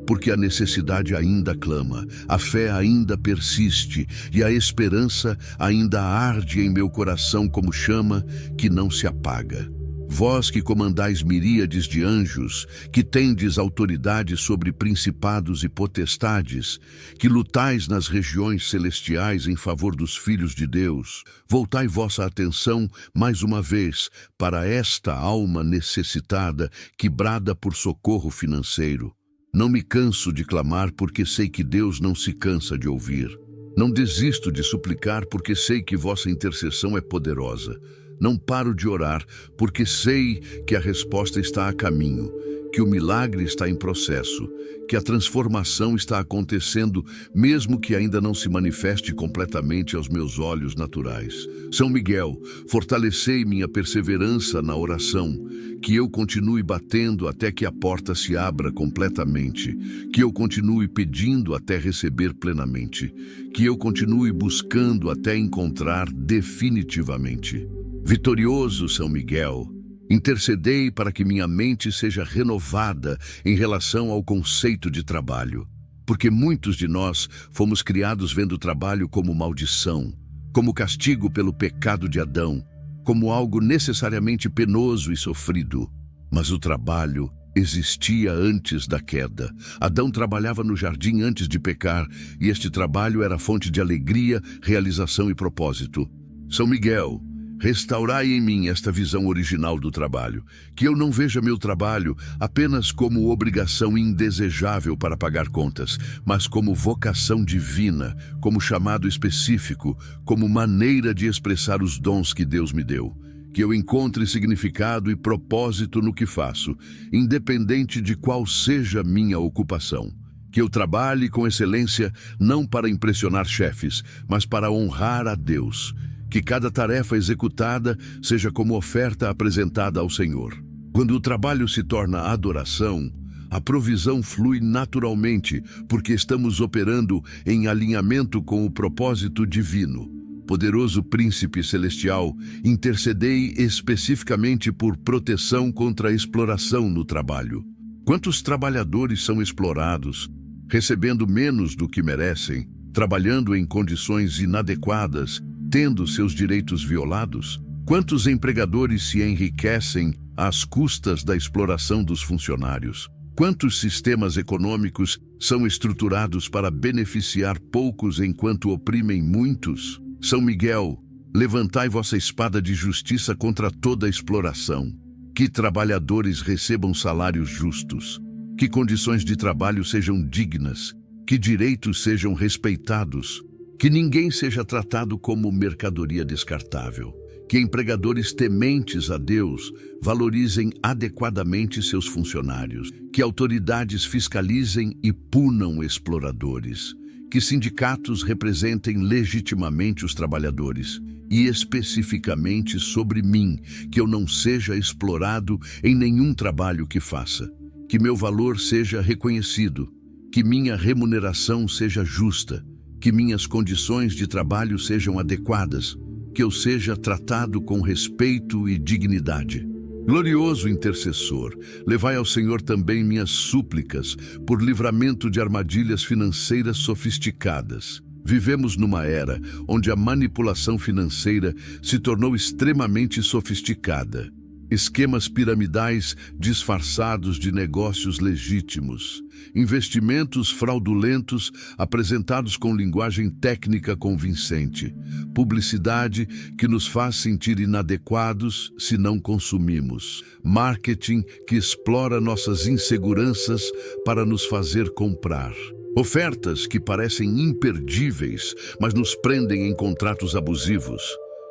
porque a necessidade ainda clama, a fé ainda persiste e a esperança ainda arde em meu coração como chama que não se apaga. Vós que comandais miríades de anjos, que tendes autoridade sobre principados e potestades, que lutais nas regiões celestiais em favor dos filhos de Deus, voltai vossa atenção mais uma vez para esta alma necessitada que brada por socorro financeiro. Não me canso de clamar porque sei que Deus não se cansa de ouvir. Não desisto de suplicar porque sei que vossa intercessão é poderosa. Não paro de orar, porque sei que a resposta está a caminho, que o milagre está em processo, que a transformação está acontecendo, mesmo que ainda não se manifeste completamente aos meus olhos naturais. São Miguel, fortalecei minha perseverança na oração, que eu continue batendo até que a porta se abra completamente, que eu continue pedindo até receber plenamente, que eu continue buscando até encontrar definitivamente. Vitorioso São Miguel, intercedei para que minha mente seja renovada em relação ao conceito de trabalho, porque muitos de nós fomos criados vendo o trabalho como maldição, como castigo pelo pecado de Adão, como algo necessariamente penoso e sofrido. Mas o trabalho existia antes da queda. Adão trabalhava no jardim antes de pecar, e este trabalho era fonte de alegria, realização e propósito. São Miguel, restaurai em mim esta visão original do trabalho, que eu não veja meu trabalho apenas como obrigação indesejável para pagar contas, mas como vocação divina, como chamado específico, como maneira de expressar os dons que Deus me deu. Que eu encontre significado e propósito no que faço, independente de qual seja minha ocupação. Que eu trabalhe com excelência não para impressionar chefes, mas para honrar a Deus. Que cada tarefa executada seja como oferta apresentada ao Senhor. Quando o trabalho se torna adoração, a provisão flui naturalmente, porque estamos operando em alinhamento com o propósito divino. Poderoso Príncipe Celestial, intercedei especificamente por proteção contra a exploração no trabalho. Quantos trabalhadores são explorados, recebendo menos do que merecem, trabalhando em condições inadequadas, tendo seus direitos violados? Quantos empregadores se enriquecem às custas da exploração dos funcionários? Quantos sistemas econômicos são estruturados para beneficiar poucos enquanto oprimem muitos? São Miguel, levantai vossa espada de justiça contra toda a exploração. Que trabalhadores recebam salários justos, que condições de trabalho sejam dignas, que direitos sejam respeitados, que ninguém seja tratado como mercadoria descartável, que empregadores tementes a Deus valorizem adequadamente seus funcionários, que autoridades fiscalizem e punam exploradores, que sindicatos representem legitimamente os trabalhadores e especificamente sobre mim, que eu não seja explorado em nenhum trabalho que faça, que meu valor seja reconhecido, que minha remuneração seja justa, que minhas condições de trabalho sejam adequadas, que eu seja tratado com respeito e dignidade. Glorioso intercessor, levai ao Senhor também minhas súplicas por livramento de armadilhas financeiras sofisticadas. Vivemos numa era onde a manipulação financeira se tornou extremamente sofisticada. Esquemas piramidais disfarçados de negócios legítimos, investimentos fraudulentos apresentados com linguagem técnica convincente, publicidade que nos faz sentir inadequados se não consumimos, marketing que explora nossas inseguranças para nos fazer comprar, ofertas que parecem imperdíveis, mas nos prendem em contratos abusivos.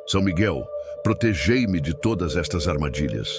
São Miguel, protegei-me de todas estas armadilhas.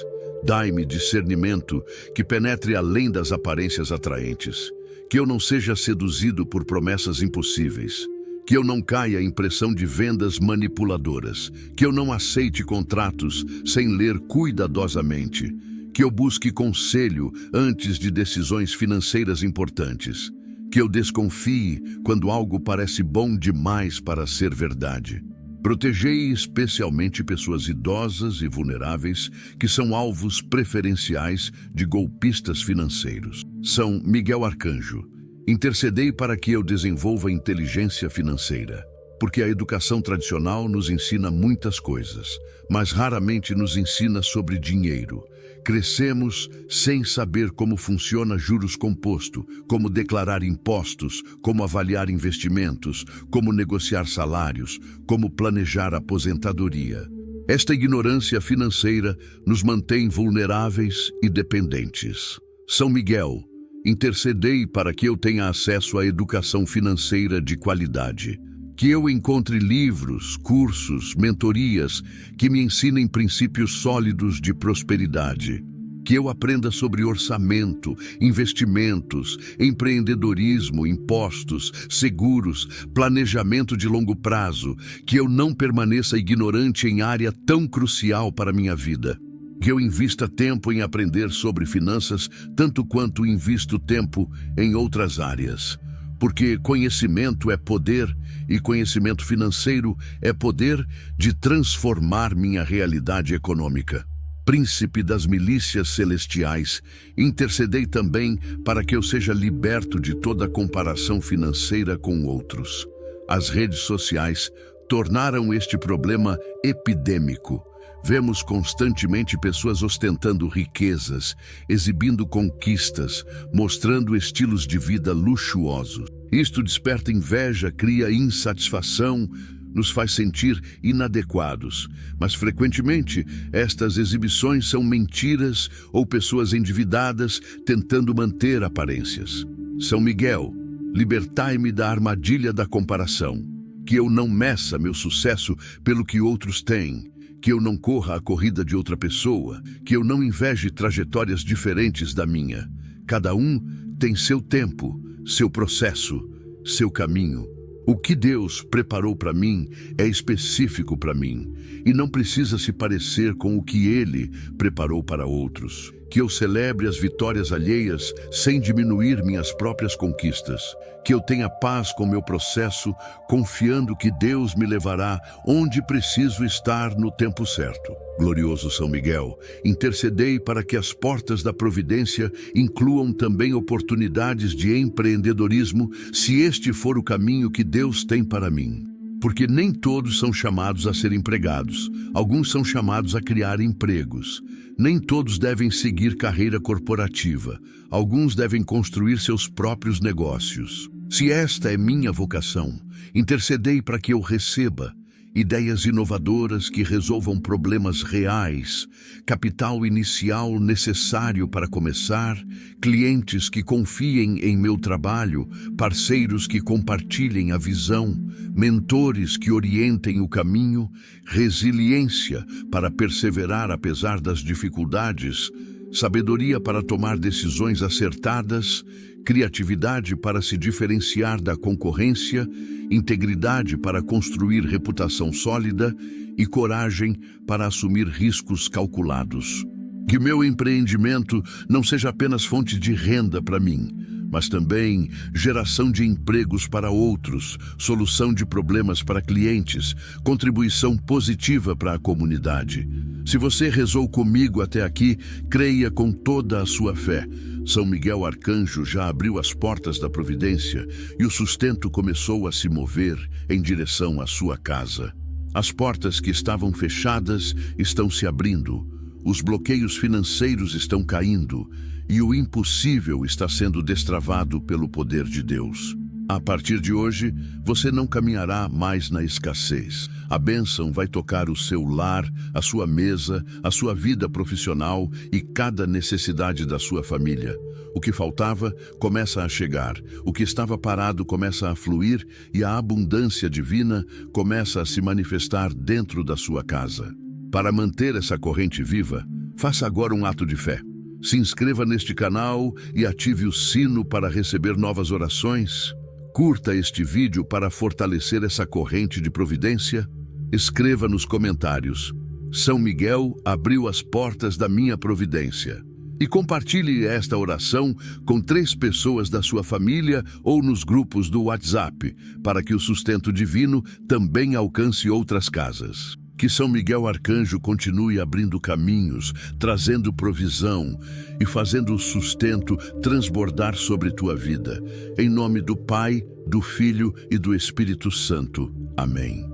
Dai-me discernimento que penetre além das aparências atraentes, que eu não seja seduzido por promessas impossíveis, que eu não caia em pressão de vendas manipuladoras, que eu não aceite contratos sem ler cuidadosamente, que eu busque conselho antes de decisões financeiras importantes, que eu desconfie quando algo parece bom demais para ser verdade. Protegei especialmente pessoas idosas e vulneráveis que são alvos preferenciais de golpistas financeiros. São Miguel Arcanjo. Intercedei para que eu desenvolva inteligência financeira, porque a educação tradicional nos ensina muitas coisas, mas raramente nos ensina sobre dinheiro. Crescemos sem saber como funciona juros composto, como declarar impostos, como avaliar investimentos, como negociar salários, como planejar aposentadoria. Esta ignorância financeira nos mantém vulneráveis e dependentes. São Miguel, intercedei para que eu tenha acesso à educação financeira de qualidade. Que eu encontre livros, cursos, mentorias que me ensinem princípios sólidos de prosperidade. Que eu aprenda sobre orçamento, investimentos, empreendedorismo, impostos, seguros, planejamento de longo prazo. Que eu não permaneça ignorante em área tão crucial para a minha vida. Que eu invista tempo em aprender sobre finanças, tanto quanto invisto tempo em outras áreas. Porque conhecimento é poder e conhecimento financeiro é poder de transformar minha realidade econômica. Príncipe das milícias celestiais, intercedei também para que eu seja liberto de toda comparação financeira com outros. As redes sociais tornaram este problema epidêmico. Vemos constantemente pessoas ostentando riquezas, exibindo conquistas, mostrando estilos de vida luxuosos. Isto desperta inveja, cria insatisfação, nos faz sentir inadequados. Mas frequentemente estas exibições são mentiras ou pessoas endividadas tentando manter aparências. São Miguel, libertai-me da armadilha da comparação. Que eu não meça meu sucesso pelo que outros têm. Que eu não corra a corrida de outra pessoa, que eu não inveje trajetórias diferentes da minha. Cada um tem seu tempo, seu processo, seu caminho. O que Deus preparou para mim é específico para mim e não precisa se parecer com o que Ele preparou para outros. Que eu celebre as vitórias alheias sem diminuir minhas próprias conquistas. Que eu tenha paz com meu processo, confiando que Deus me levará onde preciso estar no tempo certo. Glorioso São Miguel, intercedei para que as portas da providência incluam também oportunidades de empreendedorismo, se este for o caminho que Deus tem para mim. Porque nem todos são chamados a ser empregados, alguns são chamados a criar empregos. Nem todos devem seguir carreira corporativa, alguns devem construir seus próprios negócios. Se esta é minha vocação, intercedei para que eu receba ideias inovadoras que resolvam problemas reais, capital inicial necessário para começar, clientes que confiem em meu trabalho, parceiros que compartilhem a visão, mentores que orientem o caminho, resiliência para perseverar apesar das dificuldades, sabedoria para tomar decisões acertadas, criatividade para se diferenciar da concorrência, integridade para construir reputação sólida e coragem para assumir riscos calculados. Que meu empreendimento não seja apenas fonte de renda para mim, mas também geração de empregos para outros, solução de problemas para clientes, contribuição positiva para a comunidade. Se você rezou comigo até aqui, creia com toda a sua fé. São Miguel Arcanjo já abriu as portas da providência e o sustento começou a se mover em direção à sua casa. As portas que estavam fechadas estão se abrindo, os bloqueios financeiros estão caindo e o impossível está sendo destravado pelo poder de Deus. A partir de hoje, você não caminhará mais na escassez. A bênção vai tocar o seu lar, a sua mesa, a sua vida profissional e cada necessidade da sua família. O que faltava começa a chegar, o que estava parado começa a fluir e a abundância divina começa a se manifestar dentro da sua casa. Para manter essa corrente viva, Faça agora um ato de fé. Se inscreva neste canal e ative o sino para receber novas orações. Curta este vídeo para fortalecer essa corrente de providência. Escreva nos comentários: São Miguel abriu as portas da minha providência. E compartilhe esta oração com 3 pessoas da sua família ou nos grupos do WhatsApp, para que o sustento divino também alcance outras casas. Que São Miguel Arcanjo continue abrindo caminhos, trazendo provisão e fazendo o sustento transbordar sobre tua vida. Em nome do Pai, do Filho e do Espírito Santo. Amém.